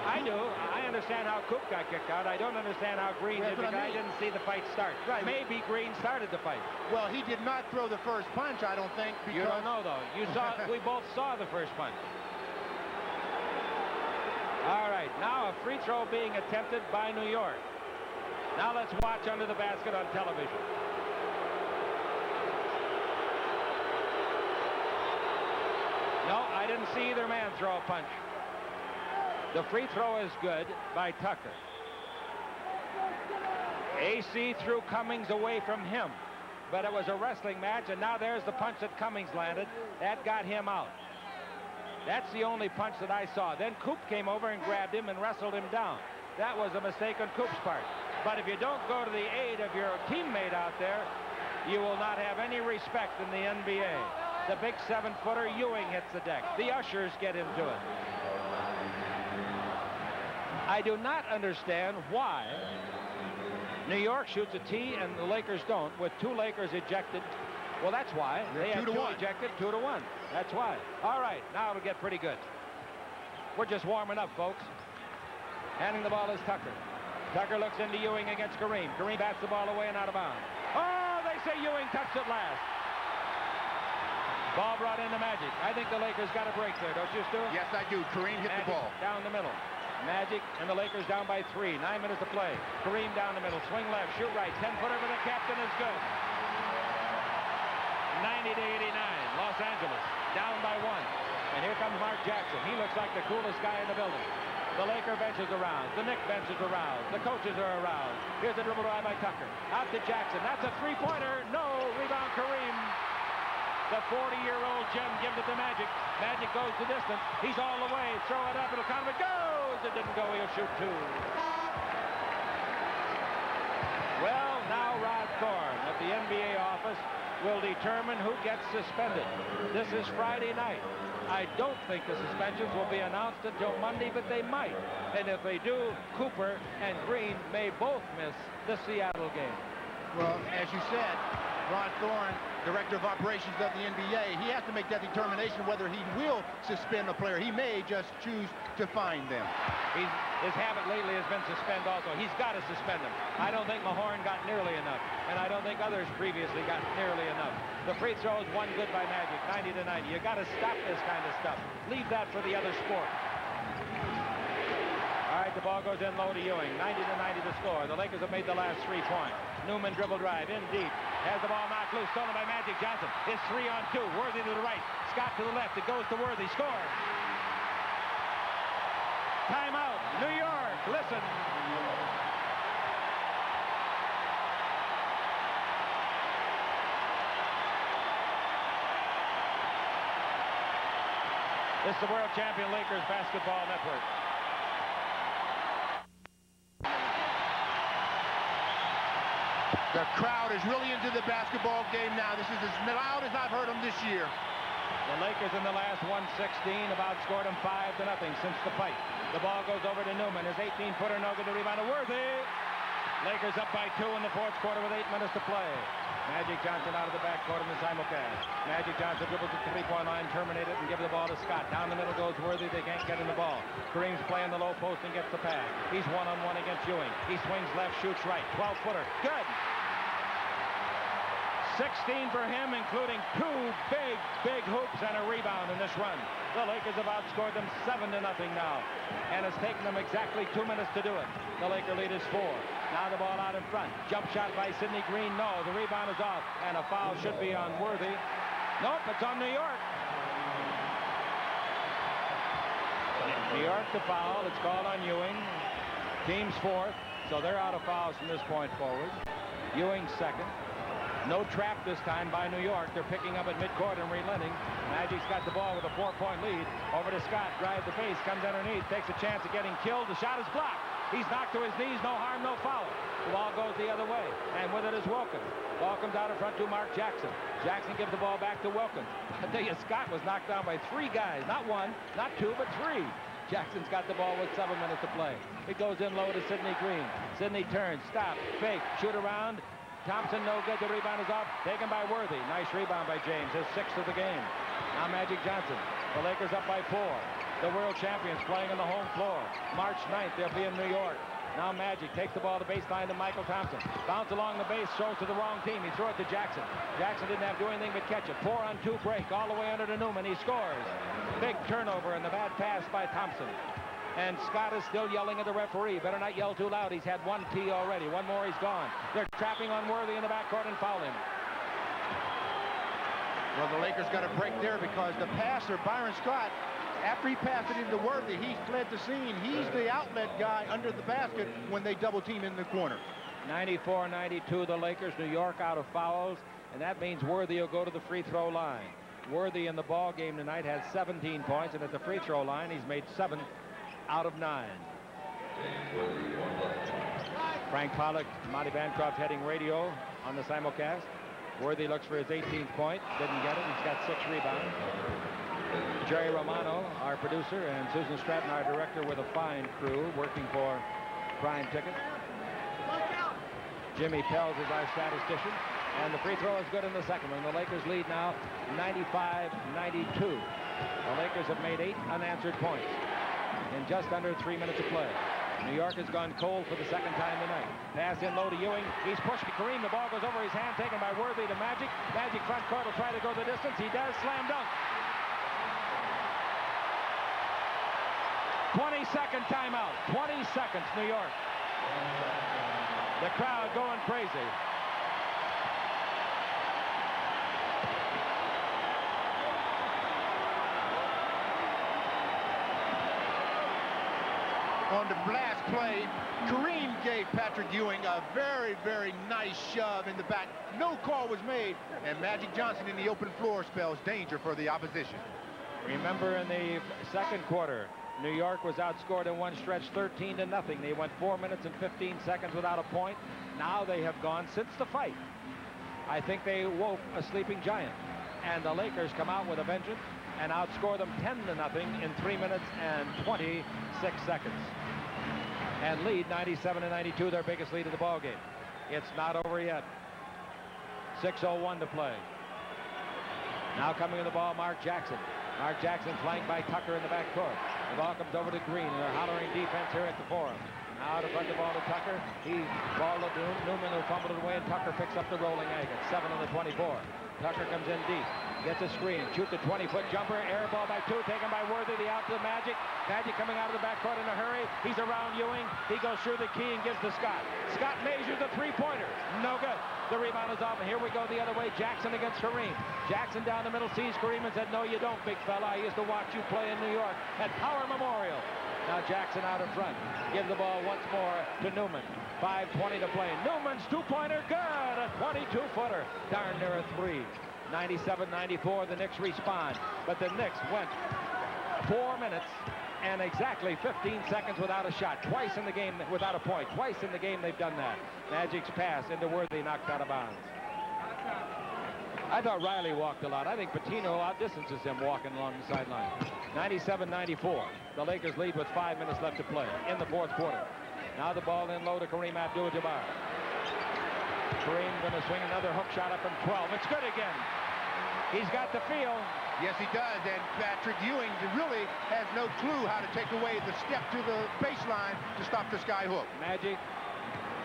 I do. I understand how Coop got kicked out. I don't understand how Green did, because I didn't see the fight start. Right. Maybe Green started the fight. Well, he did not throw the first punch, I don't think. You don't know, though. You saw. We both saw the first punch. All right. Now a free throw being attempted by New York. Now let's watch under the basket on television. No, I didn't see either man throw a punch. The free throw is good by Tucker. A.C. threw Cummings away from him, but it was a wrestling match, and now there's the punch that Cummings landed. That got him out. That's the only punch that I saw. Then Coop came over and grabbed him and wrestled him down. That was a mistake on Coop's part. But if you don't go to the aid of your teammate out there, you will not have any respect in the NBA. The big 7-footer Ewing hits the deck. The ushers get into it. I do not understand why New York shoots a tee and the Lakers don't, with 2 Lakers ejected. Well, that's why. They had 2 ejected, 2-1. That's why. All right, now it'll get pretty good. We're just warming up, folks. Handing the ball is Tucker. Tucker looks into Ewing against Kareem. Kareem bats the ball away and out of bounds. Oh, they say Ewing touched it last. Ball brought into Magic. I think the Lakers got a break there, don't you, Stu? Yes, I do. Kareem hit the ball. Down the middle. Magic and the Lakers down by 3. 9 minutes to play. Kareem down the middle. Swing left, shoot right. 10-footer for the captain is good. 90-89. Los Angeles down by 1. And here comes Mark Jackson. He looks like the coolest guy in the building. The Laker bench is aroused. The Knicks bench is aroused. The coaches are aroused. Here's a dribble drive by Tucker. Out to Jackson. That's a 3-pointer. No. Rebound Kareem. The 40-year-old gem gives it to Magic. Magic goes the distance. He's all the way. Throw it up. It'll count. It goes. It didn't go. He'll shoot 2. Well, now Rod Thorne at the NBA office will determine who gets suspended. This is Friday night. I don't think the suspensions will be announced until Monday, but they might. And if they do, Cooper and Green may both miss the Seattle game. Well, as you said, Ron Thorne, director of operations of the NBA, he has to make that determination whether he will suspend a player. He may just choose to fine them. His habit lately has been suspend also. He's got to suspend him. I don't think Mahorn got nearly enough, and I don't think others previously got nearly enough. The free throw is one good by Magic, 90-90. You got to stop this kind of stuff. Leave that for the other sport. All right, the ball goes in low to Ewing. 90-90 the score. The Lakers have made the last 3 points. Newman dribble drive in deep. Has the ball knocked loose. Stolen by Magic Johnson. It's 3-on-2. Worthy to the right. Scott to the left. It goes to Worthy. Scores. Timeout. New York. Listen. This is the world champion Lakers Basketball Network. The crowd is really into the basketball game now. This is as loud as I've heard them this year. The Lakers in the last 116 have outscored them 5-0 since the fight. The ball goes over to Newman. His 18-footer no good to rebound. Worthy. Lakers up by 2 in the 4th quarter with 8 minutes to play. Magic Johnson out of the backcourt in the simulcast. Magic Johnson dribbles at the 3-point line, terminate it, and give the ball to Scott. Down the middle goes Worthy. They can't get in the ball. Kareem's playing the low post and gets the pass. He's one-on-one against Ewing. He swings left, shoots right. 12-footer. Good. 16 for him, including 2 big hoops and a rebound in this run. The Lakers have outscored them 7-0 now, and it's taken them exactly 2 minutes to do it. The Laker lead is 4. Now the ball out in front. Jump shot by Sidney Green. No, the rebound is off, and a foul should be on Worthy. Nope, it's on New York. New York the foul. It's called on Ewing. Team's 4th, so they're out of fouls from this point forward. Ewing 2nd. No trap this time by New York. They're picking up at midcourt and relenting. Magic's got the ball with a 4-point lead. Over to Scott, drives the base, comes underneath, takes a chance of getting killed. The shot is blocked. He's knocked to his knees, no harm, no foul. The ball goes the other way, and with it is Wilkins. Ball comes out in front to Mark Jackson. Jackson gives the ball back to Wilkins. I tell you, Scott was knocked down by 3 guys. Not 1, not 2, but 3. Jackson's got the ball with 7 minutes to play. It goes in low to Sidney Green. Sidney turns, stop, fake, shoot around. Thompson no good. The rebound is off. Taken by Worthy. Nice rebound by James. His 6th of the game. Now Magic Johnson. The Lakers up by 4. The world champions playing on the home floor. March 9th, they'll be in New York. Now Magic takes the ball to baseline to Michael Thompson. Bounce along the base, throws to the wrong team. He threw it to Jackson. Jackson didn't have to do anything but catch it. 4-on-2 break all the way under to Newman. He scores. Big turnover and the bad pass by Thompson. And Scott is still yelling at the referee. Better not yell too loud. He's had 1 tee already. 1 more, he's gone. They're trapping on Worthy in the backcourt and foul him. Well, the Lakers got a break there because the passer, Byron Scott, after he passed it into Worthy, he fled the scene. He's the outlet guy under the basket when they double team in the corner. 94-92, the Lakers. New York out of fouls, and that means Worthy will go to the free throw line. Worthy in the ball game tonight has 17 points, and at the free throw line, he's made 7 out of 9. Frank Pollock, Monty Bancroft heading radio on the simulcast. Worthy looks for his 18th point. Didn't get it. He's got 6 rebounds. Jerry Romano, our producer, and Susan Stratton, our director, with a fine crew working for Prime Ticket. Jimmy Pells is our statistician. And the free throw is good in the second one. The Lakers lead now 95-92. The Lakers have made 8 unanswered points in just under 3 minutes of play. New York has gone cold for the second time tonight. Pass in low to Ewing. He's pushed Kareem. The ball goes over his hand, taken by Worthy to Magic. Magic front court will try to go the distance. He does. Slam dunk. 20-second timeout. 20 seconds, New York. The crowd going crazy. On the last play, Kareem gave Patrick Ewing a very, very nice shove in the back. No call was made, and Magic Johnson in the open floor spells danger for the opposition. Remember, in the second quarter, New York was outscored in one stretch 13-0. They went 4 minutes and 15 seconds without a point. Now they have gone since the fight. I think they woke a sleeping giant. And the Lakers come out with a vengeance and outscore them 10-0 in 3 minutes and 26 seconds. And lead 97-92, their biggest lead of the ball game. It's not over yet. 6:01 to play. Now coming to the ball, Mark Jackson. Mark Jackson flanked by Tucker in the back court. The ball comes over to Green, and they're hollering defense here at the Forum. Now to front the ball to Tucker. He ball to Newman, who fumbled it away, and Tucker picks up the rolling agate. 7 on the 24. Tucker comes in deep. Gets a screen. Shoots a 20-foot jumper. Air ball by 2. Taken by Worthy. The out to the Magic. Magic coming out of the backcourt in a hurry. He's around Ewing. He goes through the key and gives to Scott. Scott measures the three-pointer. No good. The rebound is off, and here we go the other way. Jackson against Kareem. Jackson down the middle sees Kareem and said, "No, you don't, big fella. I used to watch you play in New York at Power Memorial." Now Jackson out in front. Gives the ball once more to Newman. 5:20 to play. Newman's two-pointer good. A 22-footer. Darn near a 3. 97-94. The Knicks respond. But the Knicks went 4 minutes and exactly 15 seconds without a shot. Twice in the game without a point. Twice in the game they've done that. Magic's pass into Worthy, knocked out of bounds. I thought Riley walked a lot. I think Patino outdistances him walking along the sideline. 97-94. The Lakers lead with 5 minutes left to play in the fourth quarter. Now the ball in low to Kareem Abdul-Jabbar. Kareem going to swing another hook shot up from 12. It's good again. He's got the feel. Yes, he does, and Patrick Ewing really has no clue how to take away the step to the baseline to stop the sky hook. Magic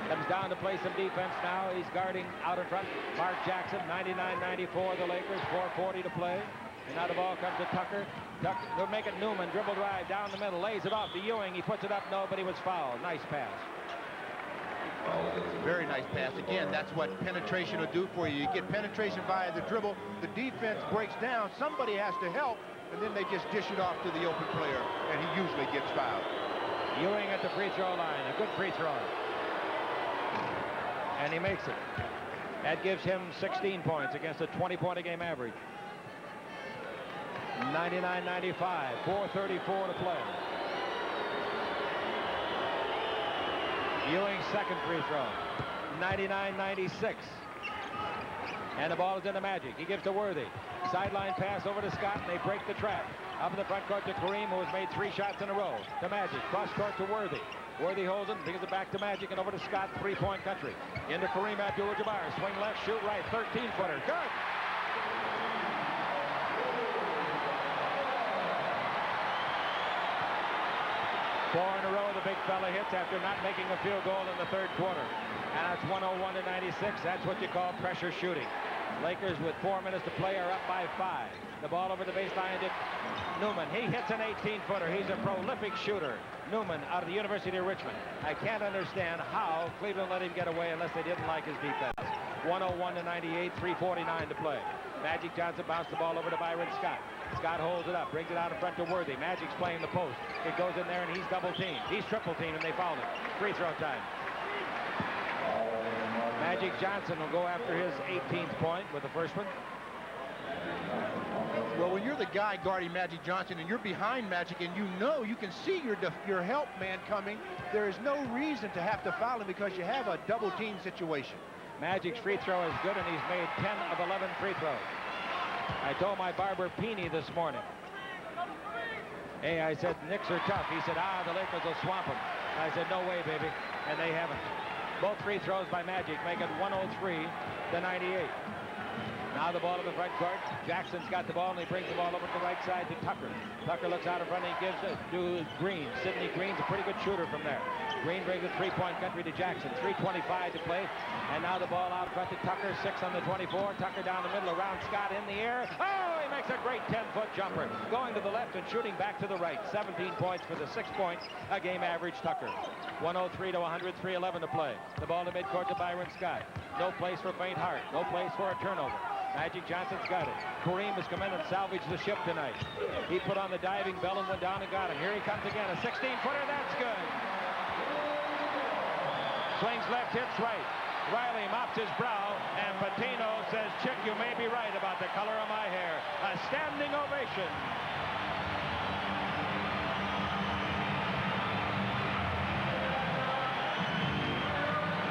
comes down to play some defense now. He's guarding out in front. Mark Jackson, 99-94, the Lakers, 4:40 to play. And now the ball comes to Tucker. Tucker, they'll make it Newman, dribble drive down the middle, lays it off to Ewing. He puts it up, no, but he was fouled. Nice pass. Very nice pass. Again, that's what penetration will do for you. You get penetration via the dribble. The defense breaks down. Somebody has to help, and then they just dish it off to the open player, and he usually gets fouled. Ewing at the free throw line. A good free throw. And he makes it. That gives him 16 points against a 20-point-a-game average. 99-95. 4:34 to play. Ewing's second free throw. 99-96. And the ball is in the Magic. He gives to Worthy. Sideline pass over to Scott, and they break the trap. Up in the front court to Kareem, who has made 3 shots in a row. To Magic. Cross court to Worthy. Worthy holds it, brings it back to Magic, and over to Scott, three-point country. Into Kareem Abdul-Jabbar. Swing left, shoot right. 13-footer. Good. Four in a row, the big fella hits after not making a field goal in the third quarter. And it's 101-96. That's what you call pressure shooting. Lakers with 4 minutes to play are up by 5. The ball over the baseline to Newman. He hits an 18-footer. He's a prolific shooter. Newman out of the University of Richmond. I can't understand how Cleveland let him get away unless they didn't like his defense. 101-98, 3:49 to play. Magic Johnson bounced the ball over to Byron Scott. Scott holds it up, brings it out in front to Worthy. Magic's playing the post. It goes in there, and he's double-teamed. He's triple-teamed, and they fouled him. Free throw time. Magic Johnson will go after his 18th point with the first one. Well, when you're the guy guarding Magic Johnson and you're behind Magic and you know you can see your help man coming, there is no reason to have to foul him because you have a double-team situation. Magic's free throw is good, and he's made 10 of 11 free throws. I told my barber Peony this morning. Hey, I said, Knicks are tough. He said, the Lakers will swamp them. I said, no way, baby. And they haven't. Both free throws by Magic make it 103-98. Now the ball in the front court. Jackson's got the ball, and he brings the ball over to the right side to Tucker. Tucker looks out in front, and he gives it to Green. Sidney Green's a pretty good shooter from there. Green brings the three-point country to Jackson. 3:25 to play. And now the ball out front to Tucker. 6 on the 24. Tucker down the middle, around Scott in the air. Oh, he makes a great 10-foot jumper. Going to the left and shooting back to the right. 17 points for the 6-point a game average Tucker. 103-100, 3:11 to play. The ball to midcourt to Byron Scott. No place for faint heart. No place for a turnover. Magic Johnson's got it. Kareem has come in and salvaged the ship tonight. He put on the diving bell and went down and got him. Here he comes again. A 16-footer. That's good. Swings left, hits right. Riley mops his brow, and Patino says, Chick, you may be right about the color of my hair. A standing ovation.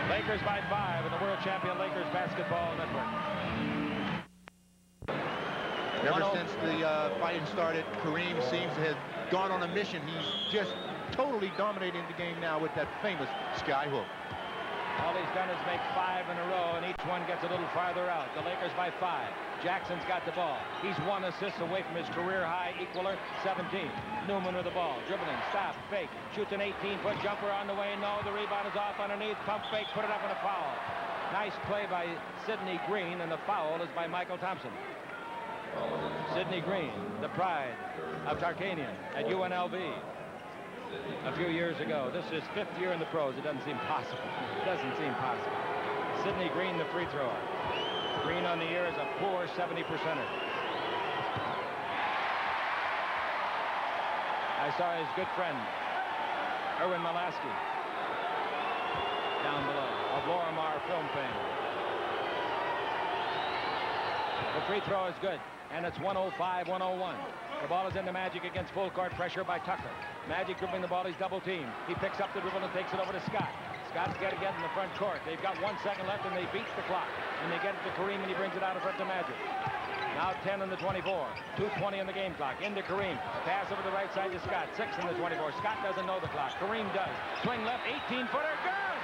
Lakers by 5 in the world champion Lakers basketball network. Ever since the fighting started, Kareem seems to have gone on a mission. He's just totally dominating the game now with that famous sky hook. All he's done is make 5 in a row, and each one gets a little farther out. The Lakers by 5. Jackson's got the ball. He's 1 assist away from his career-high equaler, 17. Newman with the ball. Dribbling, stop, fake. Shoots an 18-foot jumper on the way. No, the rebound is off underneath. Pump fake, put it up in a foul. Nice play by Sidney Green, and the foul is by Michael Thompson. Sidney Green, the pride of Tarkanian at UNLV a few years ago. This is 5th year in the pros. It doesn't seem possible. It doesn't seem possible. Sidney Green, the free thrower. Green on the year is a poor 70%er. I saw his good friend, Erwin Malasky, down below, of Lorimar film fame. The free throw is good, and it's 105-101. The ball is into Magic against full court pressure by Tucker. Magic dribbling the ball, he's double teamed. He picks up the dribble and takes it over to Scott. Scott's got to get in the front court. They've got 1 second left, and they beat the clock. And they get it to Kareem, and he brings it out in front to Magic. Now 10 on the 24. 2:20 on the game clock. Into Kareem. Pass over the right side to Scott. 6 on the 24. Scott doesn't know the clock. Kareem does. Swing left, 18-footer. Good!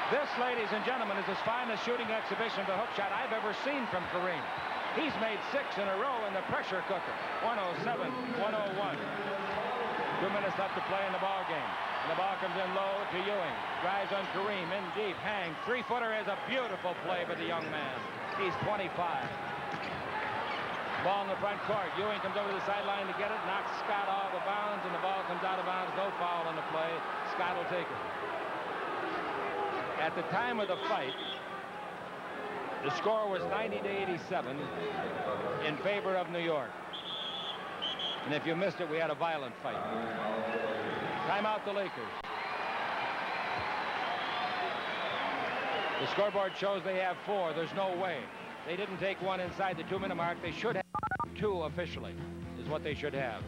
This, ladies and gentlemen, is as fine a shooting exhibition of a hook shot I've ever seen from Kareem. He's made 6 in a row in the pressure cooker. 107-101. 2 minutes left to play in the ball game. And the ball comes in low to Ewing. Drives on Kareem, in deep, hang. 3-footer is a beautiful play by the young man. He's 25. Ball in the front court. Ewing comes over to the sideline to get it, knocks Scott off of bounds, and the ball comes out of bounds. No foul on the play. Scott will take it. At the time of the fight, the score was 90-87 in favor of New York. And if you missed it, we had a violent fight. Timeout the Lakers. The scoreboard shows they have 4. There's no way. They didn't take 1 inside the 2-minute mark. They should have 2 officially, is what they should have.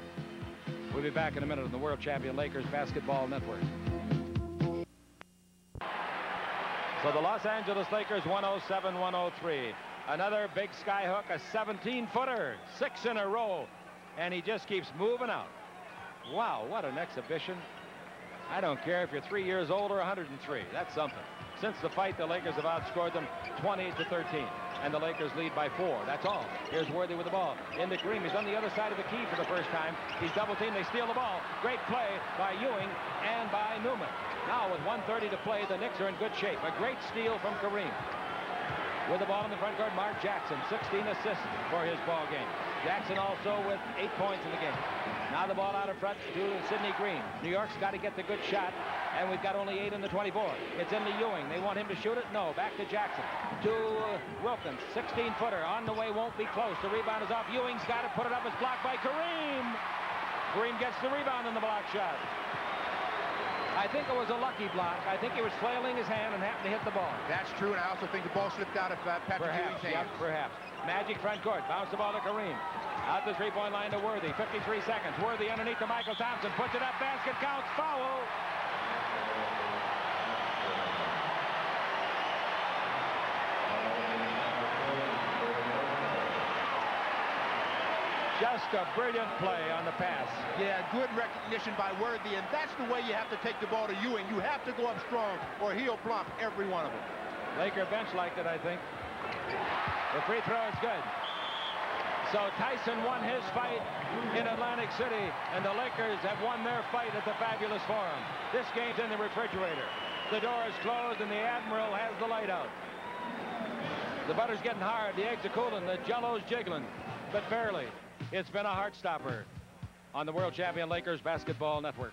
We'll be back in a minute on the World Champion Lakers Basketball Network. So the Los Angeles Lakers 107-103. Another big sky hook, a 17-footer, 6 in a row. And he just keeps moving out. Wow, what an exhibition. I don't care if you're 3 years old or 103. That's something. Since the fight, the Lakers have outscored them 20-13. And the Lakers lead by 4. That's all. Here's Worthy with the ball. Into Kareem. He's on the other side of the key for the first time. He's double teamed. They steal the ball. Great play by Ewing and by Newman. Now with 1:30 to play, the Knicks are in good shape. A great steal from Kareem. With the ball in the front court, Mark Jackson, 16 assists for his ball game. Jackson also with 8 points in the game. Now the ball out in front to Sidney Green. New York's got to get the good shot, and we've got only 8 in the 24. It's into Ewing. They want him to shoot it? No. Back to Jackson. To Wilkins. 16-footer. On the way, won't be close. The rebound is off. Ewing's got it. Put it up. It's blocked by Kareem. Kareem gets the rebound in the block shot. I think it was a lucky block. I think he was flailing his hand and happened to hit the ball. That's true, and I also think the ball slipped out of Patrick Ewing's hand. Yep, perhaps. Magic front court. Bounce the ball to Kareem. Out the three-point line to Worthy. 53 seconds. Worthy underneath to Michael Thompson. Puts it up. Basket counts. Foul. Just a brilliant play on the pass. Yeah, good recognition by Worthy, and that's the way you have to take the ball to Ewing. You have to go up strong, or he'll block every one of them. Laker bench liked it, I think. The free throw is good. So Tyson won his fight in Atlantic City, and the Lakers have won their fight at the Fabulous Forum. This game's in the refrigerator. The door is closed, and the Admiral has the light out. The butter's getting hard. The eggs are cooling. The Jell-O's jiggling, but barely. It's been a heart stopper on the World Champion Lakers Basketball Network.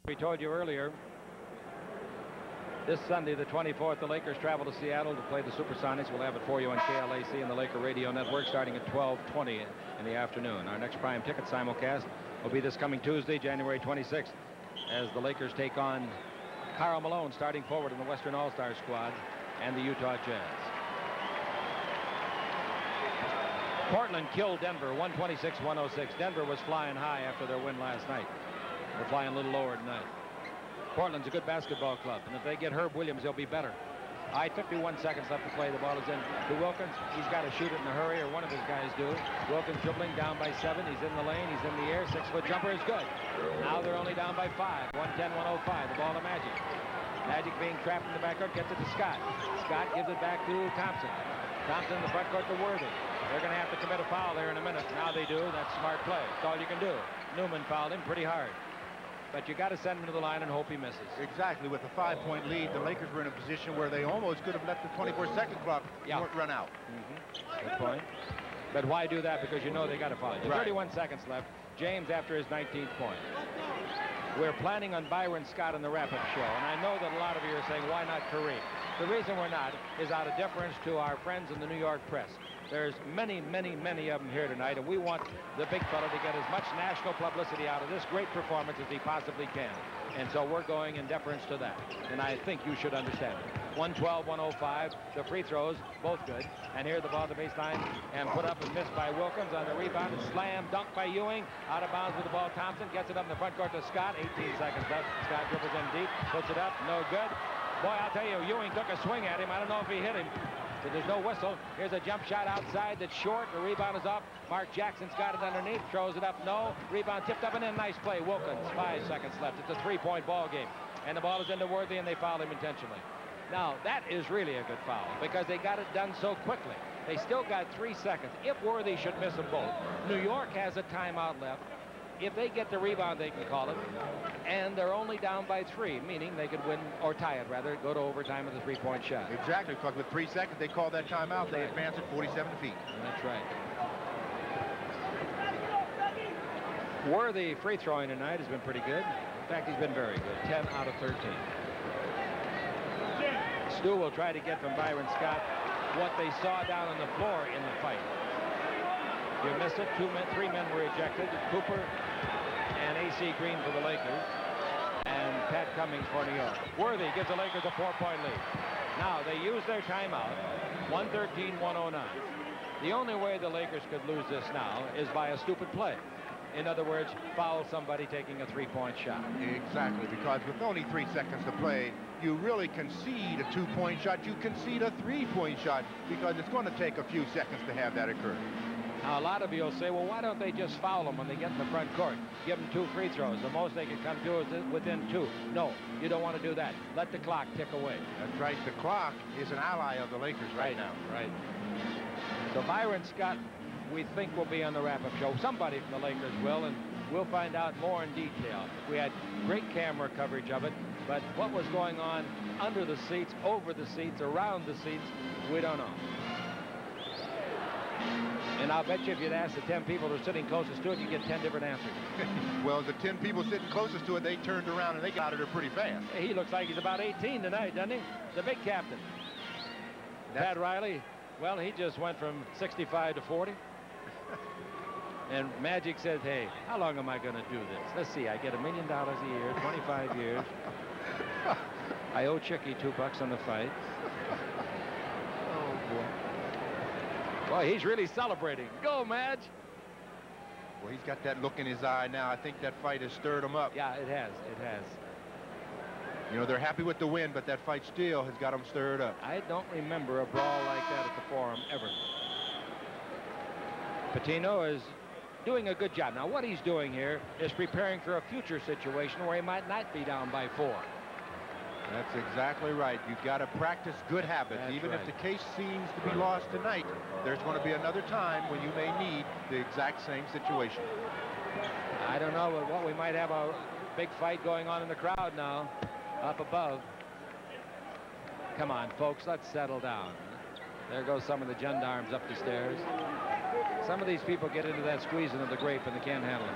We told you earlier, this Sunday, the 24th, the Lakers travel to Seattle to play the Supersonics. We'll have it for you on KLAC and the Laker Radio Network starting at 12:20 in the afternoon. Our next prime ticket simulcast will be this coming Tuesday, January 26th, as the Lakers take on Karl Malone, starting forward in the Western All-Star squad, and the Utah Jazz. Portland killed Denver, 126-106. Denver was flying high after their win last night. They're flying a little lower tonight. Portland's a good basketball club, and if they get Herb Williams, they'll be better. 51 seconds left to play. The ball is in to Wilkins. He's got to shoot it in a hurry, or one of his guys do. Wilkins dribbling down by 7. He's in the lane. He's in the air. 6-foot jumper is good. Now they're only down by 5. 110-105. The ball to Magic. Magic being trapped in the backcourt. Gets it to Scott. Scott gives it back to Thompson. Thompson in the front court to Worthy. They're going to have to commit a foul there in a minute. Now they do. That's smart play. That's all you can do. Newman fouled him pretty hard. But you got to send him to the line and hope he misses. Exactly. With a 5-point lead, the Lakers were in a position where they almost could have let the 24-second clock run out. Good point. But why do that? Because you know they got to foul. Right. 31 seconds left. James after his 19th point. We're planning on Byron Scott in the wrap-up show, and I know that a lot of you are saying, why not Kareem? The reason we're not is out of deference to our friends in the New York press. There's many, many, many of them here tonight, and we want the big fella to get as much national publicity out of this great performance as he possibly can. And so we're going in deference to that, and I think you should understand it. 112-105, the free throws, both good. And here the ball at the baseline, and put up and missed by Wilkins on the rebound. Slam, dunk by Ewing. Out of bounds with the ball, Thompson gets it up in the front court to Scott. 18 seconds left. Scott dribbles in deep, puts it up, no good. Boy, I'll tell you, Ewing took a swing at him. I don't know if he hit him. So there's no whistle. Here's a jump shot outside that's short. The rebound is up. Mark Jackson's got it underneath. Throws it up. No. Rebound tipped up and in. Nice play. Wilkins. 5 seconds left. It's a 3-point ball game. And the ball is into Worthy, and they fouled him intentionally. Now, that is really a good foul because they got it done so quickly. They still got 3 seconds. If Worthy should miss them both, New York has a timeout left. If they get the rebound, they can call it. And they're only down by 3, meaning they could win, or tie it rather, go to overtime with a 3-point shot. Exactly, because with 3 seconds, they call that timeout. They advance it 47 feet. That's right. Worthy free throwing tonight has been pretty good. In fact, he's been very good. 10 out of 13. Stu will try to get from Byron Scott what they saw down on the floor in the fight. You missed it. 3 men were ejected. Cooper and A.C. Green for the Lakers, and Pat Cummings for New York. Worthy gives the Lakers a 4-point lead. Now they use their timeout. 113-109. The only way the Lakers could lose this now is by a stupid play. In other words, foul somebody taking a 3-point shot. Exactly, because with only 3 seconds to play, you really concede a 2-point shot. You concede a 3-point shot because it's going to take a few seconds to have that occur. Now, a lot of you will say, well, why don't they just foul them when they get in the front court? Give them 2 free throws. The most they can come to is within 2. No, you don't want to do that. Let the clock tick away. That's right. The clock is an ally of the Lakers right now. Right. So Byron Scott, we think, will be on the wrap-up show. Somebody from the Lakers will, and we'll find out more in detail. We had great camera coverage of it, but what was going on under the seats, over the seats, around the seats, we don't know. And I'll bet you if you'd ask the 10 people who are sitting closest to it, you get 10 different answers. Well, the 10 people sitting closest to it, they turned around and they got out of there pretty fast. He looks like he's about 18 tonight, doesn't he? The big captain. Pat Riley, well, he just went from 65 to 40. And Magic says, hey, how long am I going to do this? Let's see, I get $1 million a year, 25 years. I owe Chicky $2 on the fight. Oh, boy. Boy, he's really celebrating. Go, Madge. Well, he's got that look in his eye now. I think that fight has stirred him up. Yeah, it has. It has. You know, they're happy with the win, but that fight still has got them stirred up. I don't remember a brawl like that at the Forum ever. Patino is doing a good job. Now, what he's doing here is preparing for a future situation where he might not be down by 4. That's exactly right. You've got to practice good habits. That's Even right. if the case seems to be lost tonight, there's going to be another time when you may need the exact same situation. I don't know, but what we might have a big fight going on in the crowd now, up above. Come on, folks, let's settle down. There goes some of the gendarmes up the stairs. Some of these people get into that squeezing of the grape and they can't handle it.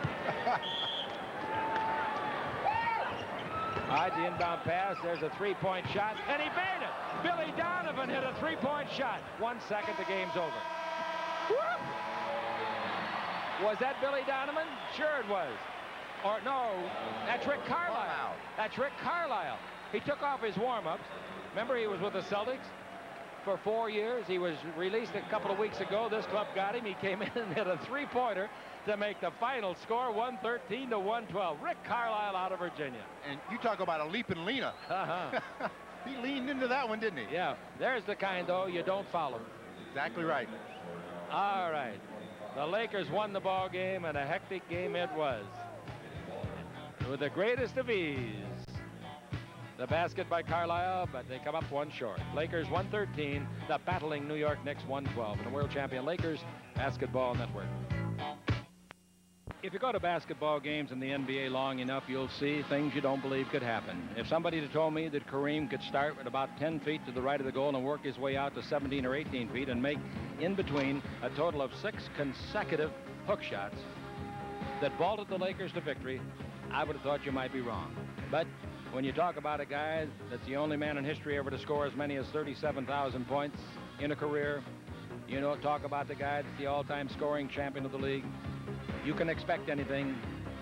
All right, the inbound pass. There's a three-point shot, and he made it. Billy Donovan hit a three-point shot. 1 second, the game's over. Was that Billy Donovan? Sure it was. Or no, that's Rick Carlisle. That's Rick Carlisle. He took off his warm-ups. Remember, he was with the Celtics for 4 years. He was released a couple of weeks ago. This club got him. He came in and hit a three-pointer to make the final score 113 to 112. Rick Carlisle out of Virginia. And you talk about a leaping Lena. He leaned into that one, didn't he? Yeah, there's the kind, though, you don't follow. Exactly right. All right. The Lakers won the ball game, and a hectic game it was. With the greatest of ease. The basket by Carlisle, but they come up one short. Lakers 113, the battling New York Knicks 112. And the world champion Lakers Basketball Network. If you go to basketball games in the NBA long enough, you'll see things you don't believe could happen. If somebody had told me that Kareem could start at about 10 feet to the right of the goal and work his way out to 17 or 18 feet and make in between a total of 6 consecutive hook shots that vaulted the Lakers to victory, I would have thought you might be wrong. But when you talk about a guy that's the only man in history ever to score as many as 37,000 points in a career, you know, talk about the guy that's the all-time scoring champion of the league, you can expect anything.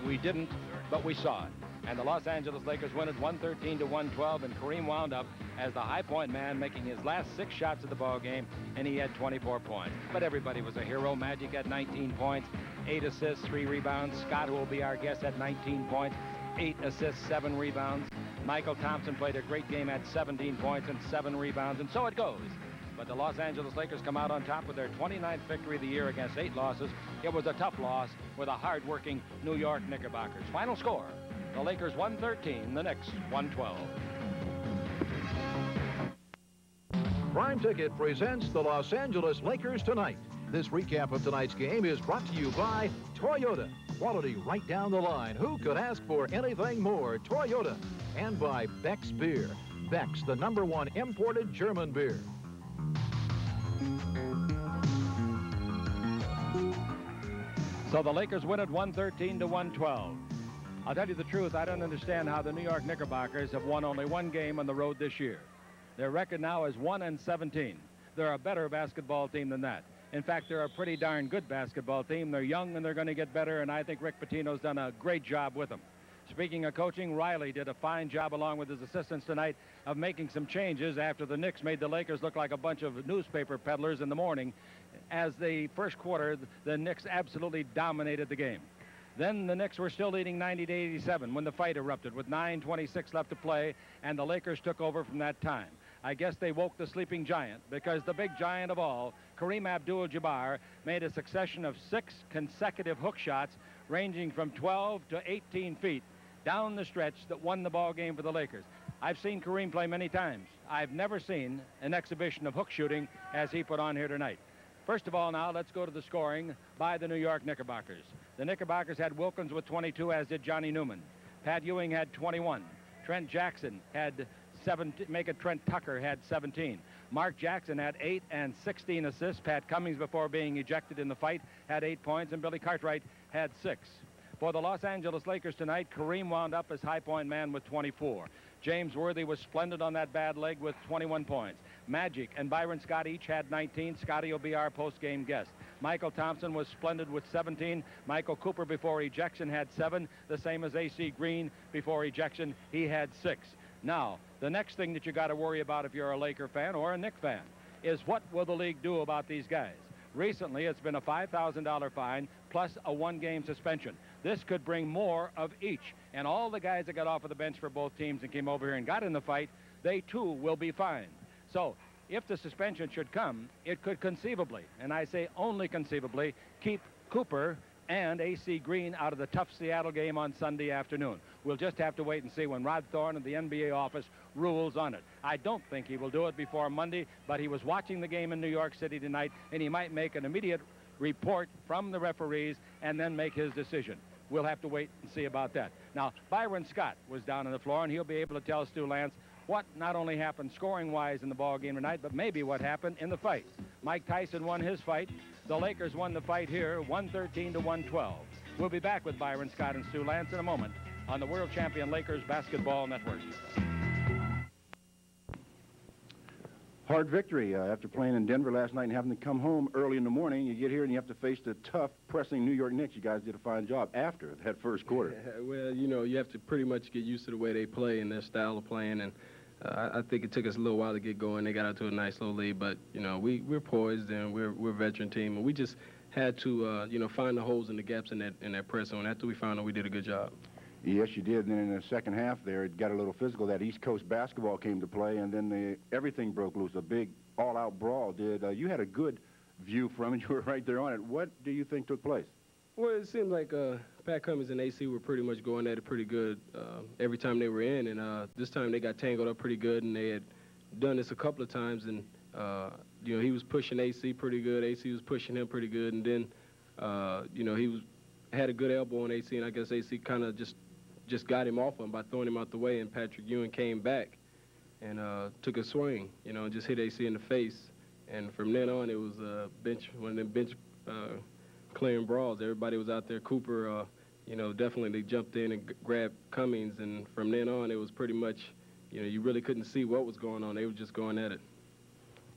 We didn't, but we saw it. And the Los Angeles Lakers win it 113 to 112, and Kareem wound up as the high-point man, making his last 6 shots of the ball game, and he had 24 points. But everybody was a hero. Magic had 19 points, 8 assists, 3 rebounds. Scott, who will be our guest, had 19 points, 8 assists, 7 rebounds. Michael Thompson played a great game, had 17 points and 7 rebounds, and so it goes. But the Los Angeles Lakers come out on top with their 29th victory of the year against 8 losses. It was a tough loss with a hard-working New York Knickerbockers. Final score, the Lakers 113, the Knicks 112. Prime Ticket presents the Los Angeles Lakers tonight. This recap of tonight's game is brought to you by Toyota. Quality right down the line. Who could ask for anything more? Toyota. And by Beck's Beer. Beck's, the #1 imported German beer. So the Lakers win it 113 to 112. I'll tell you the truth, I don't understand how the New York Knickerbockers have won only 1 game on the road this year. Their record now is 1-17. They're a better basketball team than that. In fact, they're a pretty darn good basketball team. They're young and they're going to get better, and I think Rick Pitino's done a great job with them. Speaking of coaching, Riley did a fine job along with his assistants tonight of making some changes after the Knicks made the Lakers look like a bunch of newspaper peddlers in the morning. As the first quarter, the Knicks absolutely dominated the game. Then the Knicks were still leading 90 to 87 when the fight erupted with 9:26 left to play, and the Lakers took over from that time. I guess they woke the sleeping giant, because the big giant of all, Kareem Abdul-Jabbar, made a succession of 6 consecutive hook shots ranging from 12 to 18 feet down the stretch that won the ball game for the Lakers. I've seen Kareem play many times. I've never seen an exhibition of hook shooting as he put on here tonight. First of all, now, let's go to the scoring by the New York Knickerbockers. The Knickerbockers had Wilkins with 22, as did Johnny Newman. Pat Ewing had 21. Trent Jackson had 17. Trent Tucker had 17. Mark Jackson had 8 and 16 assists. Pat Cummings, before being ejected in the fight, had 8 points, and Billy Cartwright had 6. For the Los Angeles Lakers tonight, Kareem wound up as high point man with 24. James Worthy was splendid on that bad leg with 21 points. Magic and Byron Scott each had 19. Scotty will be our post-game guest. Michael Thompson was splendid with 17. Michael Cooper before ejection had 7, the same as A.C. Green before ejection. He had 6. Now, the next thing that you got to worry about if you're a Laker fan or a Knicks fan is what will the league do about these guys? Recently, it's been a $5,000 fine plus a 1-game suspension. This could bring more of each. And all the guys that got off of the bench for both teams and came over here and got in the fight, they too will be fined. So if the suspension should come, it could conceivably, and I say only conceivably, keep Cooper and A.C. Green out of the tough Seattle game on Sunday afternoon. We'll just have to wait and see when Rod Thorne of the NBA office rules on it. I don't think he will do it before Monday, but he was watching the game in New York City tonight, and he might make an immediate report from the referees and then make his decision. We'll have to wait and see about that. Now, Byron Scott was down on the floor, and he'll be able to tell Stu Lance what not only happened scoring-wise in the ball game tonight, but maybe what happened in the fight. Mike Tyson won his fight. The Lakers won the fight here, 113 to 112. We'll be back with Byron Scott and Stu Lance in a moment on the World Champion Lakers Basketball Network. Hard victory after playing in Denver last night and having to come home early in the morning. You get here and you have to face the tough, pressing New York Knicks. You guys did a fine job after that first quarter. Well, you know, you have to pretty much get used to the way they play and their style of playing. And I think it took us a little while to get going. They got out to a nice low lead, but you know, we're poised and we're a veteran team, and we just had to you know, find the holes and the gaps in that press zone. After we found them, we did a good job. Yes, you did. And then in the second half there, it got a little physical. That East Coast basketball came to play, and then everything broke loose. A big all-out brawl did. You had a good view from it. You were right there on it. What do you think took place? Well, it seemed like Pat Cummins and AC were pretty much going at it pretty good every time they were in, and this time they got tangled up pretty good, and they had done this a couple of times, and you know, he was pushing AC pretty good. AC was pushing him pretty good, and then you know, he had a good elbow on AC, and I guess AC kind of just got him off him by throwing him out the way, and Patrick Ewing came back and took a swing, you know, and just hit AC in the face. And from then on, it was one of them bench clearing brawls. Everybody was out there. Cooper, you know, definitely they jumped in and grabbed Cummings, and from then on, it was pretty much, you know, you really couldn't see what was going on. They were just going at it.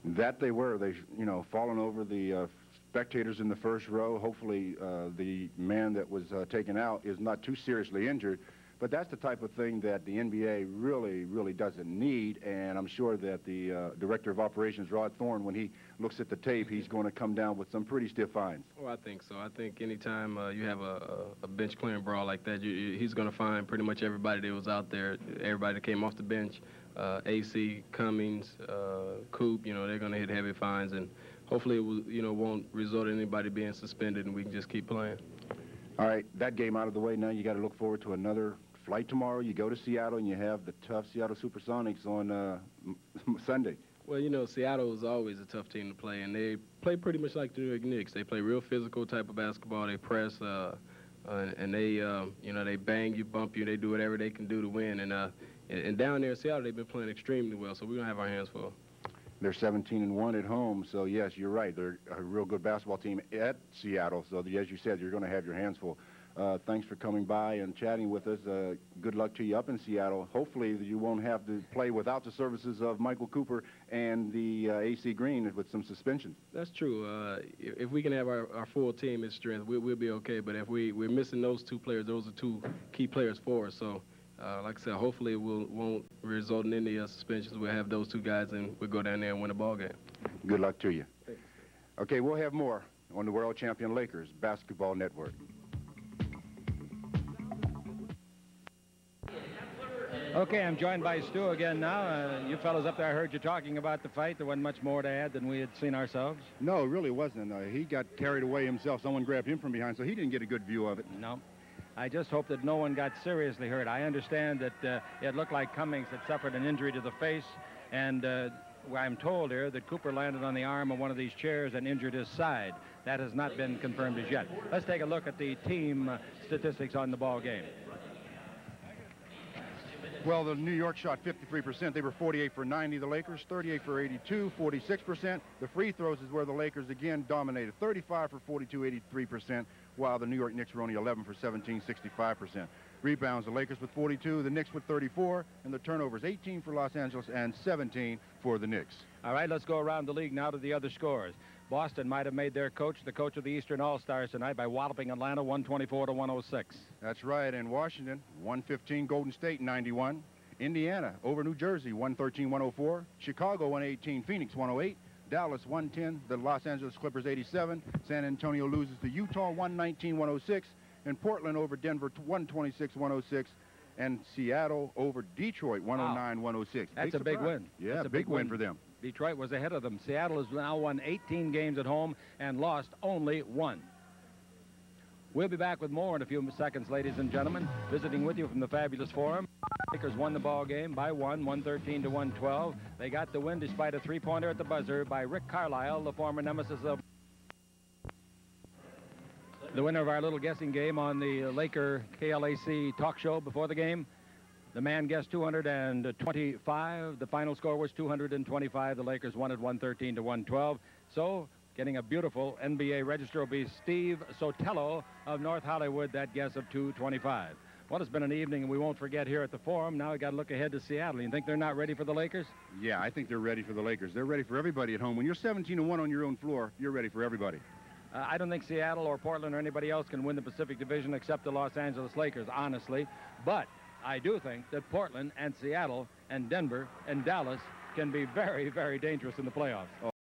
That they were. They, you know, falling over the spectators in the first row. Hopefully, the man that was taken out is not too seriously injured. But that's the type of thing that the NBA really, really doesn't need, and I'm sure that the Director of Operations, Rod Thorne, when he looks at the tape, he's going to come down with some pretty stiff fines. Oh, I think so. I think anytime you have a bench clearing brawl like that, he's going to find pretty much everybody that was out there, everybody that came off the bench, AC, Cummings, Coop, you know, they're going to hit heavy fines, and hopefully it will, you know, won't result in anybody being suspended, and we can just keep playing. All right, that game out of the way. Now you got to look forward to another flight tomorrow. You go to Seattle, and you have the tough Seattle Supersonics on Sunday. Well, you know, Seattle is always a tough team to play, and they play pretty much like the New York Knicks. They play real physical type of basketball. They press, and they, you know, they bang you, bump you. They do whatever they can do to win. And down there in Seattle, they've been playing extremely well, so we're going to have our hands full. They're 17-1 at home, so yes, you're right. They're a real good basketball team at Seattle, so as you said, you're going to have your hands full. Thanks for coming by and chatting with us. Good luck to you up in Seattle. Hopefully you won't have to play without the services of Michael Cooper and the AC Green with some suspensions. That's true. If we can have our full team at strength, we'll be okay. But if we're missing those two players, those are two key players for us. So, like I said, hopefully it won't result in any suspensions. We'll have those two guys, and we'll go down there and win a ball game. Good luck to you. Okay, we'll have more on the World Champion Lakers Basketball Network. Okay, I'm joined by Stu again now. You fellows up there, I heard you talking about the fight. There wasn't much more to add than we had seen ourselves. No, it really wasn't. He got carried away himself. Someone grabbed him from behind, so he didn't get a good view of it. No. I just hope that no one got seriously hurt. I understand that it looked like Cummings had suffered an injury to the face, and I'm told here that Cooper landed on the arm of one of these chairs and injured his side. That has not been confirmed as yet. Let's take a look at the team statistics on the ball game. Well, the New York shot 53%. They were 48 for 90. The Lakers 38 for 82, 46%. The free throws is where the Lakers again dominated. 35 for 42, 83%. while the New York Knicks were only 11 for 17, 65%. Rebounds, the Lakers with 42, the Knicks with 34, and the turnovers, 18 for Los Angeles and 17 for the Knicks. All right, let's go around the league now to the other scores. Boston might have made their coach the coach of the Eastern All-Stars tonight by walloping Atlanta 124 to 106. That's right, and Washington, 115, Golden State, 91. Indiana over New Jersey, 113-104. Chicago, 118, Phoenix, 108. Dallas, 110, the Los Angeles Clippers, 87. San Antonio loses to Utah, 119-106. And Portland over Denver, 126-106. And Seattle over Detroit, 109-106. That's a big win. Yeah, that's a big win for them. Detroit was ahead of them. Seattle has now won 18 games at home and lost only 1. We'll be back with more in a few seconds, ladies and gentlemen. Visiting with you from the Fabulous Forum. Lakers won the ball game by 113 to 112. They got the win despite a three-pointer at the buzzer by Rick Carlisle, the former nemesis of the winner of our little guessing game on the Laker KLAC talk show before the game. The man guessed 225. The final score was 225. The Lakers won at 113 to 112. So, getting a beautiful NBA register will be Steve Sotelo of North Hollywood, that guess of 225. Well, it's been an evening, and we won't forget here at the Forum. Now we got to look ahead to Seattle. You think they're not ready for the Lakers? Yeah, I think they're ready for the Lakers. They're ready for everybody at home. When you're 17-1 on your own floor, you're ready for everybody. I don't think Seattle or Portland or anybody else can win the Pacific Division except the Los Angeles Lakers, honestly. But I do think that Portland and Seattle and Denver and Dallas can be very, very dangerous in the playoffs.